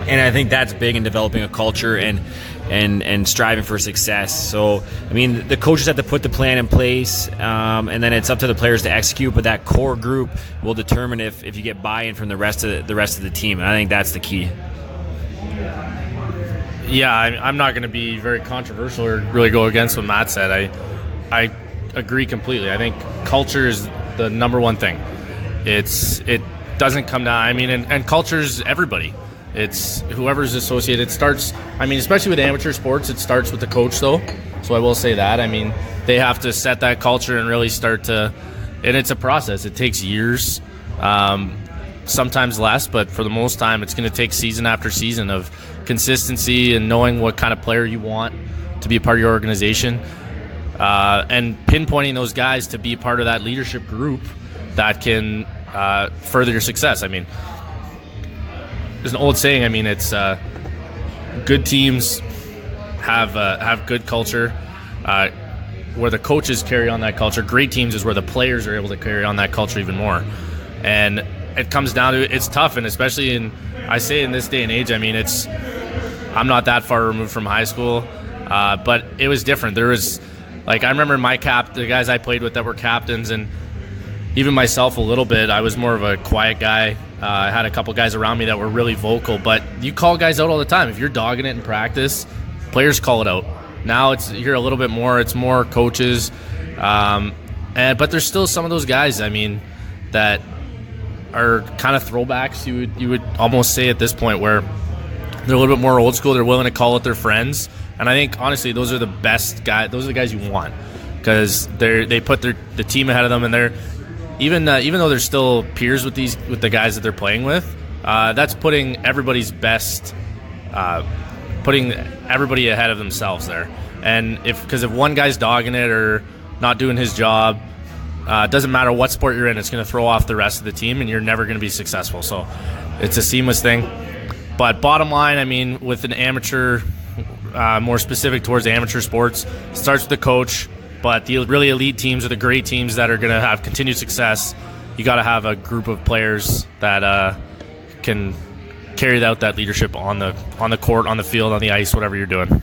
And I think that's big in developing a culture and striving for success. So, I mean, the coaches have to put the plan in place, and then it's up to the players to execute, but that core group will determine if you get buy-in from the rest of the team, and I think that's the key. Yeah, I'm not going to be very controversial or really go against what Matt said. I agree completely. I think culture is the number one thing. It doesn't come down. I mean, and culture's everybody. It's whoever's associated. It starts, I mean, especially with amateur sports, it starts with the coach, though. So I will say that. I mean, they have to set that culture and really start to, and it's a process. It takes years, sometimes less, but for the most time, it's going to take season after season of consistency and knowing what kind of player you want to be a part of your organization, and pinpointing those guys to be part of that leadership group that can further your success. I mean, there's an old saying. I mean, it's good teams have good culture, where the coaches carry on that culture. Great teams is where the players are able to carry on that culture even more. And it comes down to it's tough, and especially in this day and age. I mean, I'm not that far removed from high school, but it was different. There was, like, I remember the guys I played with that were captains, and even myself a little bit, I was more of a quiet guy. I had a couple guys around me that were really vocal, but you call guys out all the time. If you're dogging it in practice, players call it out. Now you're a little bit more, it's more coaches. But there's still some of those guys, I mean, that are kind of throwbacks, you would almost say at this point, where they're a little bit more old school. They're willing to call it their friends. And I think, honestly, those are the best guys. Those are the guys you want, because they put the team ahead of them, and they're even though they're still peers with the guys that they're playing with, that's putting everybody's best, putting everybody ahead of themselves there. And because if one guy's dogging it or not doing his job, it doesn't matter what sport you're in, it's going to throw off the rest of the team, and you're never going to be successful. So it's a seamless thing. But bottom line, I mean, with an amateur, more specific towards amateur sports, it starts with the coach. But the really elite teams are the great teams that are going to have continued success. You got to have a group of players that can carry out that leadership on the court, on the field, on the ice, whatever you're doing.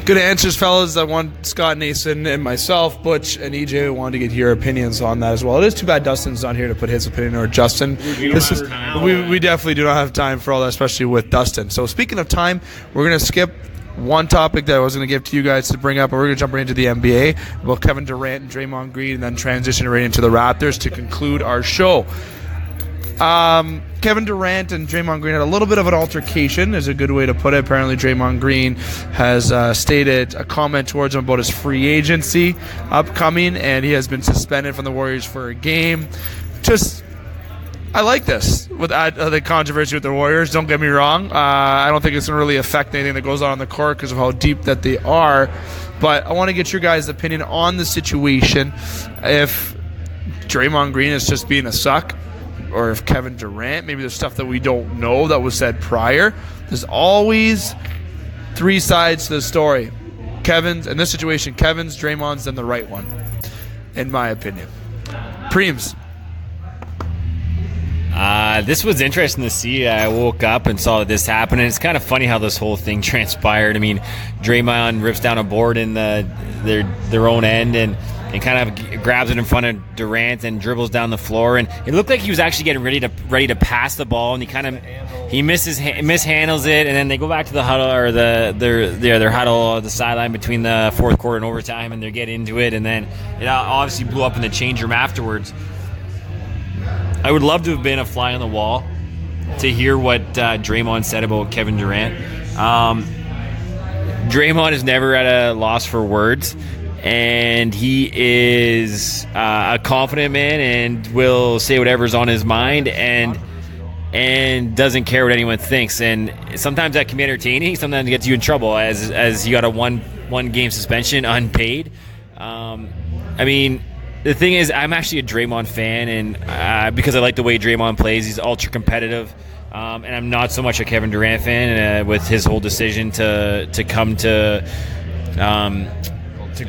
Good answers, fellas. I want Scott, Nason, and myself, Butch, and EJ wanted to get your opinions on that as well. It is too bad Dustin's not here to put his opinion, or Justin. We definitely do not have time for all that, especially with Dustin. So speaking of time, we're going to skip one topic that I was going to give to you guys to bring up, but we're going to jump right into the NBA about Kevin Durant and Draymond Green, and then transition right into the Raptors to conclude our show. Kevin Durant and Draymond Green had a little bit of an altercation, is a good way to put it. Apparently Draymond Green has stated a comment towards him about his free agency upcoming, and he has been suspended from the Warriors for a game. I like this with the controversy with the Warriors. Don't get me wrong. I don't think it's going to really affect anything that goes on the court because of how deep that they are. But I want to get your guys' opinion on the situation. If Draymond Green is just being a suck, or if Kevin Durant, maybe there's stuff that we don't know that was said prior. There's always three sides to the story. Kevin's, in this situation, Kevin's, Draymond's, then the right one, in my opinion. Preems. This was interesting to see. I woke up and saw this happen, and it's kind of funny how this whole thing transpired. I mean, Draymond rips down a board in their own end and kind of grabs it in front of Durant and dribbles down the floor. And it looked like he was actually getting ready to pass the ball, and he mishandles it, and then they go back to the huddle or their huddle, the sideline between the fourth quarter and overtime, and they get into it, and then it obviously blew up in the change room afterwards. I would love to have been a fly on the wall to hear what Draymond said about Kevin Durant. Draymond is never at a loss for words, and he is a confident man and will say whatever's on his mind and doesn't care what anyone thinks. And sometimes that can be entertaining. Sometimes it gets you in trouble, as he got a one game suspension unpaid. I mean, the thing is, I'm actually a Draymond fan, and because I like the way Draymond plays, he's ultra competitive. And I'm not so much a Kevin Durant fan with his whole decision to come to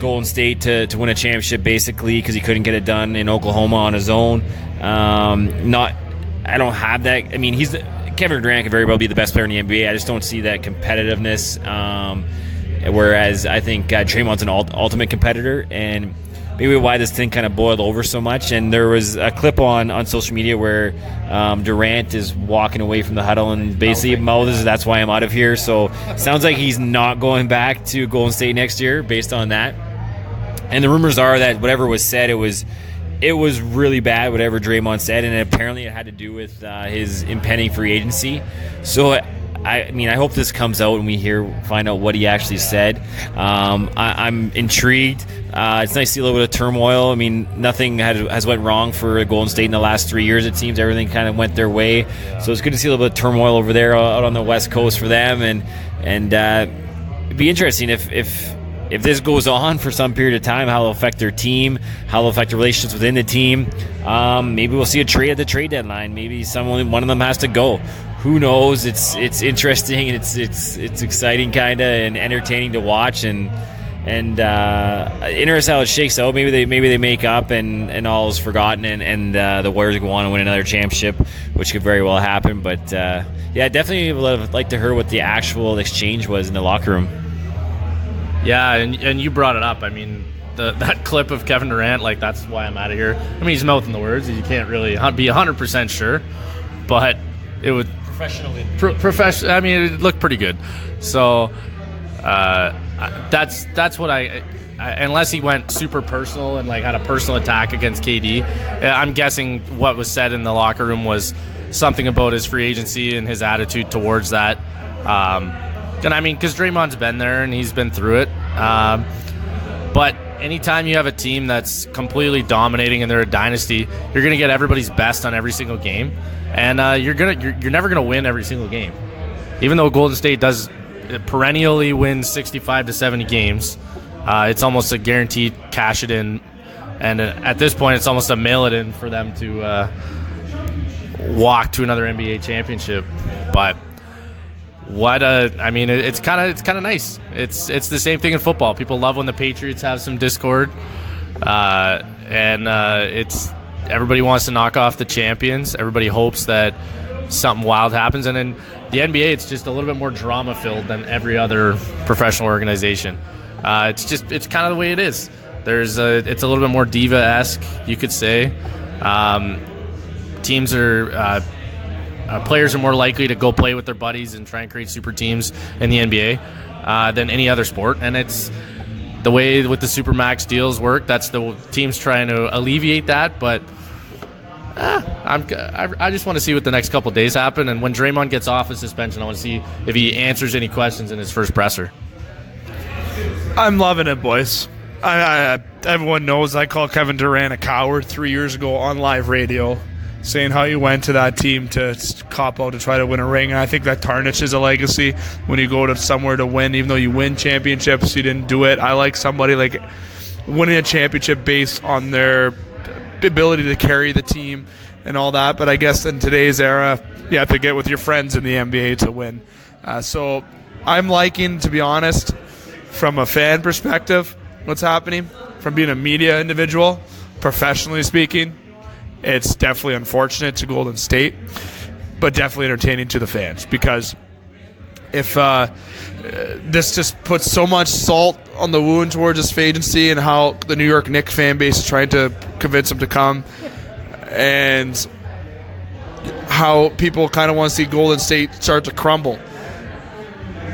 Golden State to win a championship, basically, because he couldn't get it done in Oklahoma on his own. I don't have that. I mean, Kevin Durant could very well be the best player in the NBA. I just don't see that competitiveness. Whereas I think Draymond's an ultimate competitor, and maybe why this thing kind of boiled over so much. And there was a clip on social media where Durant is walking away from the huddle and basically mouths, "That's why I'm out of here." So sounds like he's not going back to Golden State next year based on that. And the rumors are that whatever was said, it was really bad, whatever Draymond said, and apparently it had to do with his impending free agency. So I mean, I hope this comes out and we find out what he actually said. I'm intrigued. It's nice to see a little bit of turmoil. I mean, nothing has went wrong for Golden State in the last 3 years. It seems everything kind of went their way. So it's good to see a little bit of turmoil over there out on the West Coast for them. And it'd be interesting if this goes on for some period of time, how it'll affect their team, how it'll affect the relationships within the team. Maybe we'll see a trade at the trade deadline. Maybe one of them has to go. Who knows? It's interesting and it's exciting kind of and entertaining to watch and interesting how it shakes out. Maybe they make up and all is forgotten and the Warriors go on and win another championship, which could very well happen. But yeah, definitely would like to hear what the actual exchange was in the locker room. Yeah, and you brought it up. I mean, that clip of Kevin Durant, like, that's why I'm out of here. I mean, he's mouthing the words. You can't really be 100% sure, but it would professionally. I mean, it looked pretty good. So that's what I unless he went super personal and like had a personal attack against KD. I'm guessing what was said in the locker room was something about his free agency and his attitude towards that. And I mean, because Draymond's been there and he's been through it. But anytime you have a team that's completely dominating and they're a dynasty, you're going to get everybody's best on every single game, and you're never going to win every single game. Even though Golden State does perennially win 65 to 70 games, it's almost a guaranteed cash it in, and at this point, it's almost a mail it in for them to walk to another NBA championship. But I mean, it's kind of nice. It's the same thing in football. People love when the Patriots have some discord, and it's everybody wants to knock off the champions. Everybody hopes that something wild happens, and in the NBA, it's just a little bit more drama filled than every other professional organization. It's kind of the way it is. It's a little bit more diva-esque, you could say. Teams are. Players are more likely to go play with their buddies and try and create super teams in the NBA than any other sport. And it's the way with the Supermax deals work. That's the teams trying to alleviate that. But I just want to see what the next couple of days happen. And when Draymond gets off his suspension, I want to see if he answers any questions in his first presser. I'm loving it, boys. Everyone knows I called Kevin Durant a coward 3 years ago on live radio, saying how you went to that team to cop out to try to win a ring. And I think that tarnishes a legacy when you go to somewhere to win, even though you win championships, you didn't do it. I like somebody like winning a championship based on their ability to carry the team and all that. But I guess in today's era, you have to get with your friends in the NBA to win. So I'm liking, to be honest, from a fan perspective, what's happening. From being a media individual, professionally speaking, it's definitely unfortunate to Golden State, but definitely entertaining to the fans, because if this just puts so much salt on the wound towards this agency and how the New York Knicks fan base is trying to convince them to come, and how people kind of want to see Golden State start to crumble.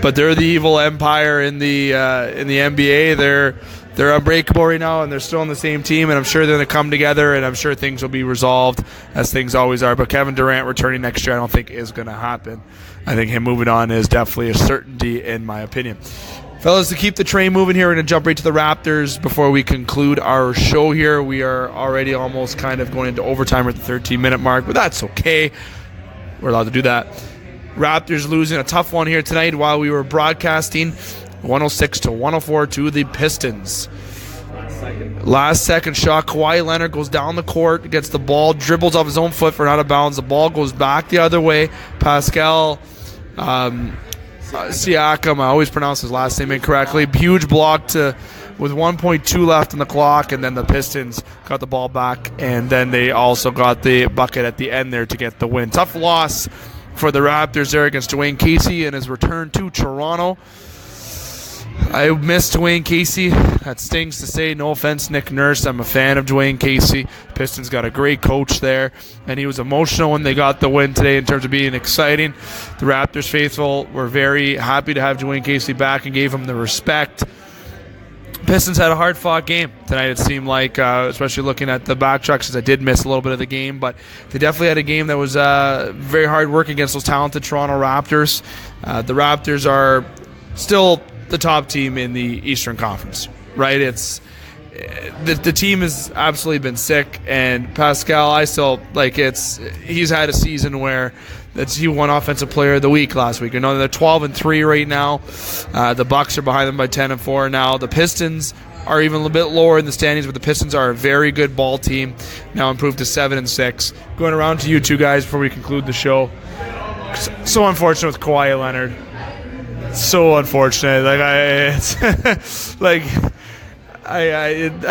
But they're the evil empire in the NBA. They're unbreakable right now, and they're still on the same team, and I'm sure they're going to come together, and I'm sure things will be resolved, as things always are. But Kevin Durant returning next year I don't think is going to happen. I think him moving on is definitely a certainty, in my opinion. Fellas, to keep the train moving here, we're going to jump right to the Raptors before we conclude our show here. We are already almost kind of going into overtime at the 13-minute mark, but that's okay. We're allowed to do that. Raptors losing a tough one here tonight while we were broadcasting, 106-104 to the Pistons. Last second shot, Kawhi Leonard goes down the court, gets the ball, dribbles off his own foot for an out of bounds. The ball goes back the other way. Pascal Siakam, I always pronounce his last name incorrectly. Huge block with 1.2 left on the clock, and then the Pistons got the ball back, and then they also got the bucket at the end there to get the win. Tough loss for the Raptors there against Dwayne Casey in his return to Toronto. I miss Dwayne Casey. That stings to say. No offense, Nick Nurse. I'm a fan of Dwayne Casey. Pistons got a great coach there, and he was emotional when they got the win today in terms of being exciting. The Raptors faithful were very happy to have Dwayne Casey back and gave him the respect. Pistons had a hard-fought game tonight, it seemed like, especially looking at the backtrack, because I did miss a little bit of the game, but they definitely had a game that was very hard work against those talented Toronto Raptors. The Raptors are still the top team in the Eastern Conference, right? It's the team has absolutely been sick, and Pascal, I still he's had a season where he won Offensive Player of the Week last week. You know, they're 12-3 right now. The Bucks are behind them by 10-4 now. The Pistons are even a little bit lower in the standings, but the Pistons are a very good ball team, now improved to 7-6. Going around to you two guys before we conclude the show. So unfortunate with Kawhi Leonard. So unfortunate. I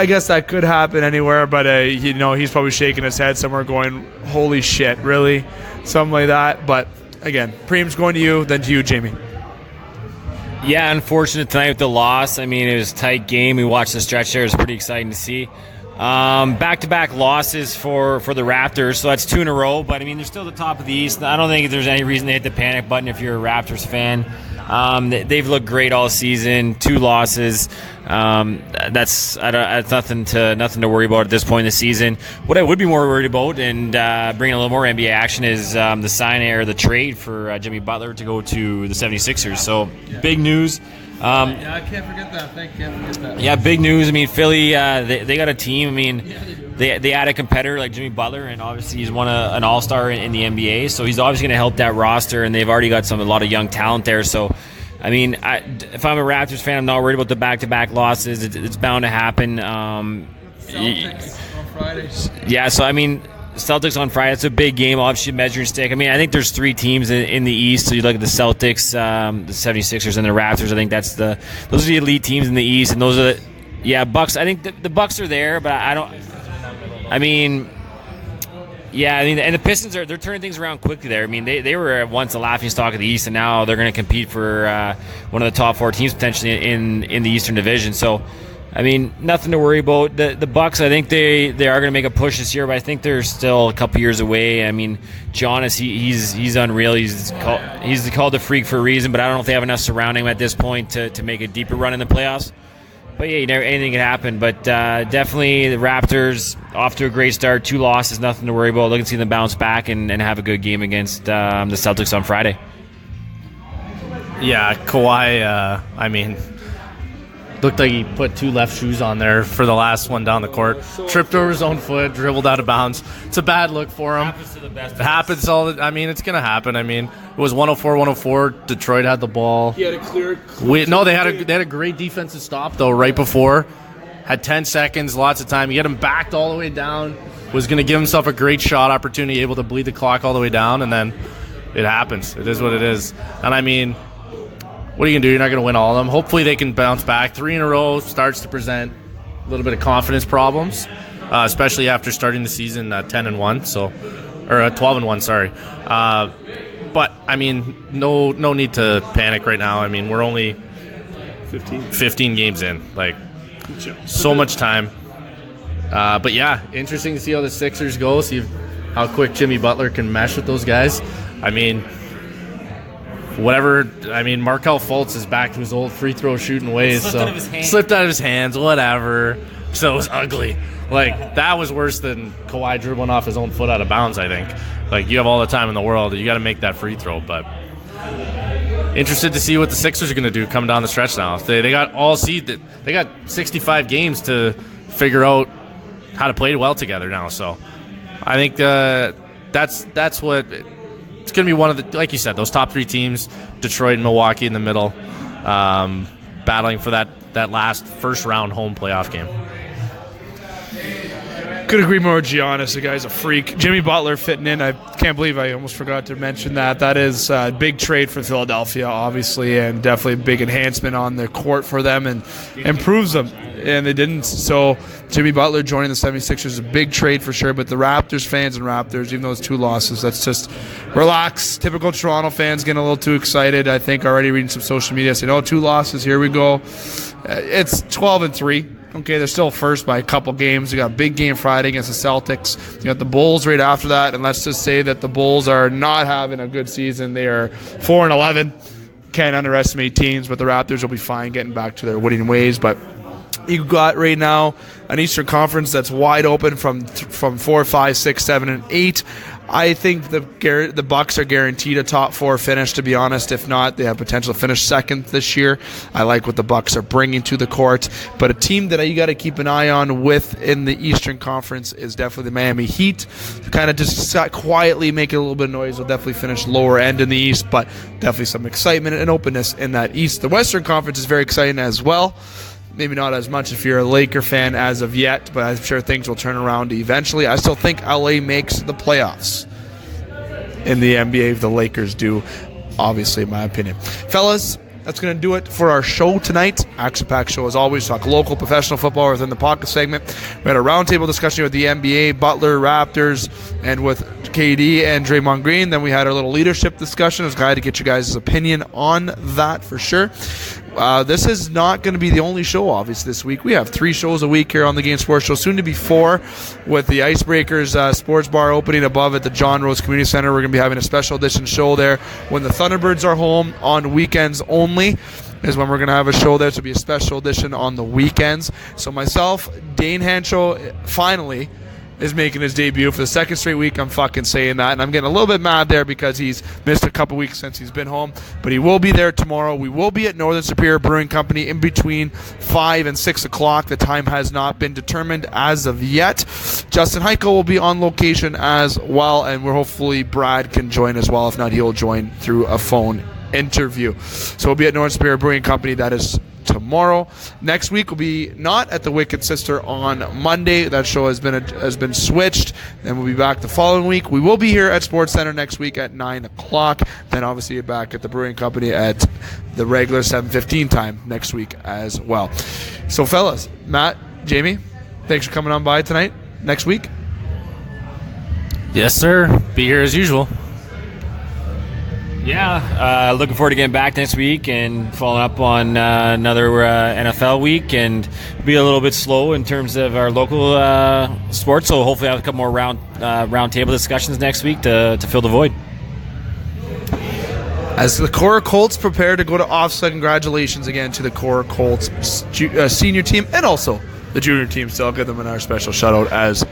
guess that could happen anywhere, but he's probably shaking his head somewhere going, holy shit, really? Something like that. But again, Preem's going to you, then to you, Jamie. Yeah, unfortunate tonight with the loss. I mean, it was a tight game. We watched the stretch there. It was pretty exciting to see. Back-to-back losses for the Raptors, so that's 2 in a row. But, I mean, they're still the top of the East. I don't think there's any reason to hit the panic button if you're a Raptors fan. They've looked great all season. 2 losses. That's nothing to worry about at this point in the season. What I would be more worried about, and bringing a little more NBA action, is the signing or the trade for Jimmy Butler to go to the 76ers. So big news. I can't forget that. Yeah, big news. I mean, Philly, they got a team. I mean, they had a competitor like Jimmy Butler, and obviously he's won an All-Star in the NBA, so he's obviously going to help that roster, and they've already got a lot of young talent there. So, I mean, if I'm a Raptors fan, I'm not worried about the back-to-back losses. It's bound to happen. Celtics on Friday. Yeah, so, I mean, Celtics on Friday, it's a big game, obviously measuring stick. I mean, I think there's 3 teams in the East. So you look at the Celtics, the 76ers, and the Raptors. I think those are the elite teams in the East, and those are Bucks. I think the Bucks are there, but and the Pistons they're turning things around quickly there. I mean, they were once a laughingstock of the East, and now they're going to compete for one of the top 4 teams potentially in the Eastern Division. So, I mean, nothing to worry about. The Bucks, I think they are going to make a push this year, but I think they're still a couple years away. I mean, Giannis, he's unreal. He's called the freak for a reason, but I don't know if they have enough surrounding him at this point to make a deeper run in the playoffs. But yeah, anything can happen. But definitely the Raptors off to a great start. 2 losses, nothing to worry about. Looking to see them bounce back and have a good game against the Celtics on Friday. Yeah, Kawhi, I mean, looked like he put 2 left shoes on there for the last one down the court. Tripped over his own foot, dribbled out of bounds. It's a bad look for him. Happens to the best. It happens it's going to happen. I mean, it was 104-104. Detroit had the ball. He had a clear they had a great defensive stop, though, right before. Had 10 seconds, lots of time. He had him backed all the way down. Was going to give himself a great shot opportunity, able to bleed the clock all the way down, and then it happens. It is what it is. And, I mean, what are you going to do? You're not going to win all of them. Hopefully they can bounce back. 3 in a row starts to present a little bit of confidence problems, especially after starting the season 10-1, or 12-1, sorry. But, I mean, no need to panic right now. I mean, we're only 15 games in. Like, so much time. But, yeah, interesting to see how the Sixers go, see how quick Jimmy Butler can mesh with those guys. I mean, Markelle Fultz is back to his old free throw shooting ways. Slipped out of his hands, whatever. So it was ugly. Like, that was worse than Kawhi dribbling off his own foot out of bounds, I think. Like, you have all the time in the world. You got to make that free throw. But interested to see what the Sixers are going to do coming down the stretch now. They got all seed. They got 65 games to figure out how to play well together now. So I think that's what it's going to be, one of the, like you said, those top 3 teams, Detroit and Milwaukee in the middle, battling for that last first-round home playoff game. Could agree more with Giannis. The guy's a freak. Jimmy Butler fitting in. I can't believe I almost forgot to mention that. That is a big trade for Philadelphia, obviously, and definitely a big enhancement on the court for them and improves them. And they didn't. So Jimmy Butler joining the 76ers is a big trade for sure. But the Raptors fans and Raptors, even though it's 2 losses, that's just relax. Typical Toronto fans getting a little too excited. I think already reading some social media saying, 2 losses, here we go. It's 12-3. Okay, they're still first by a couple games. You got a big game Friday against the Celtics. You got the Bulls right after that, and let's just say that the Bulls are not having a good season. They are 4-11. Can't underestimate teams, but the Raptors will be fine getting back to their winning ways. But you got right now an Eastern Conference that's wide open from 4, 5, 6, 7, and 8. I think the Bucks are guaranteed a top 4 finish, to be honest. If not, they have potential to finish second this year. I like what the Bucks are bringing to the court. But a team that you got to keep an eye on in the Eastern Conference is definitely the Miami Heat. Kind of just quietly make a little bit of noise. They'll definitely finish lower end in the East, but definitely some excitement and openness in that East. The Western Conference is very exciting as well. Maybe not as much if you're a Laker fan as of yet, but I'm sure things will turn around eventually. I still think LA makes the playoffs in the NBA if the Lakers do, obviously, in my opinion. Fellas, that's going to do it for our show tonight. Action-packed show as always. Talk local professional football within the pocket segment. We had a roundtable discussion with the NBA, Butler, Raptors, and with KD and Draymond Green. Then we had our little leadership discussion. I was glad to get you guys' opinion on that for sure. This is not going to be the only show, obviously, this week. We have 3 shows a week here on the Game Sports Show, soon to be 4, with the Icebreakers Sports Bar opening above at the John Rose Community Center. We're going to be having a special edition show there when the Thunderbirds are home on weekends only. Is when we're going to have a show there. To be a special edition on the weekends. So myself, Dane Hancho, finally is making his debut for the second straight week. I'm fucking saying that, and I'm getting a little bit mad there because he's missed a couple weeks since he's been home, but he will be there tomorrow. We will be at Northern Superior Brewing Company in between 5 and 6 o'clock. The time has not been determined as of yet. Justin Heiko will be on location as well, and hopefully Brad can join as well. If not, he'll join through a phone interview. So we'll be at Northern Superior Brewing Company. That is tomorrow. Next week will be not at the Wicked Sister on Monday. That show has been switched. Then we'll be back the following week. We will be here at Sportscenter next week at 9 o'clock. Then obviously back at the Brewing Company at the regular 7:15 time next week as well. So fellas, Matt, Jamie, thanks for coming on by tonight. Next week. Yes, sir. Be here as usual. Yeah, looking forward to getting back next week and following up on another NFL week, and be a little bit slow in terms of our local sports. So hopefully, I'll have a couple more round table discussions next week to fill the void. As the Korah Colts prepare to go to OFSAA, congratulations again to the Korah Colts senior team and also the junior team. So I'll give them our special shout out as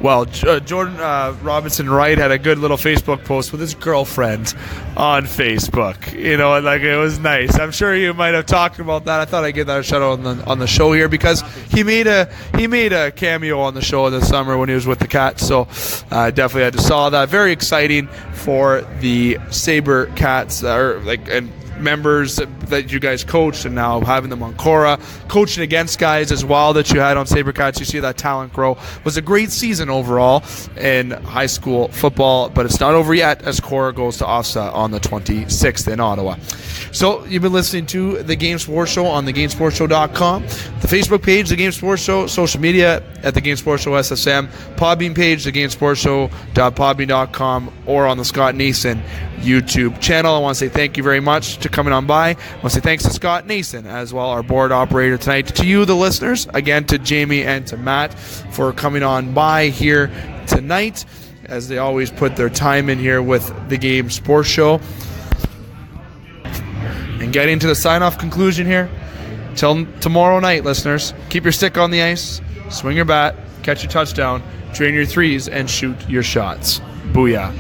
well. Jordan Robinson Wright had a good little Facebook post with his girlfriend on Facebook. You know, like, it was nice. I'm sure you might have talked about that. I thought I'd give that a shout out on the show here because he made a cameo on the show this summer when he was with the Cats. So definitely had to saw that. Very exciting for the Sabre Cats, and members that you guys coached and now having them on Korah, coaching against guys as well that you had on SaberCats. You see that talent grow. It was a great season overall in high school football, but it's not over yet as Korah goes to OFSAA on the 26th in Ottawa. So you've been listening to The Game Sports Show on thegamesportshow.com, the Facebook page, The Game Sports Show, social media at The Game Sports Show SSM, Podbean page, thegamesportshow.podbean.com, or on the Scott Nason YouTube channel. I want to say thank you very much to coming on by. I want to say thanks to Scott Nason as well, our board operator tonight, to you, the listeners, again to Jamie and to Matt for coming on by here tonight, as they always put their time in here with The Game Sports Show. And getting to the sign-off conclusion here, till tomorrow night, listeners, keep your stick on the ice, swing your bat, catch your touchdown, train your threes, and shoot your shots. Booyah.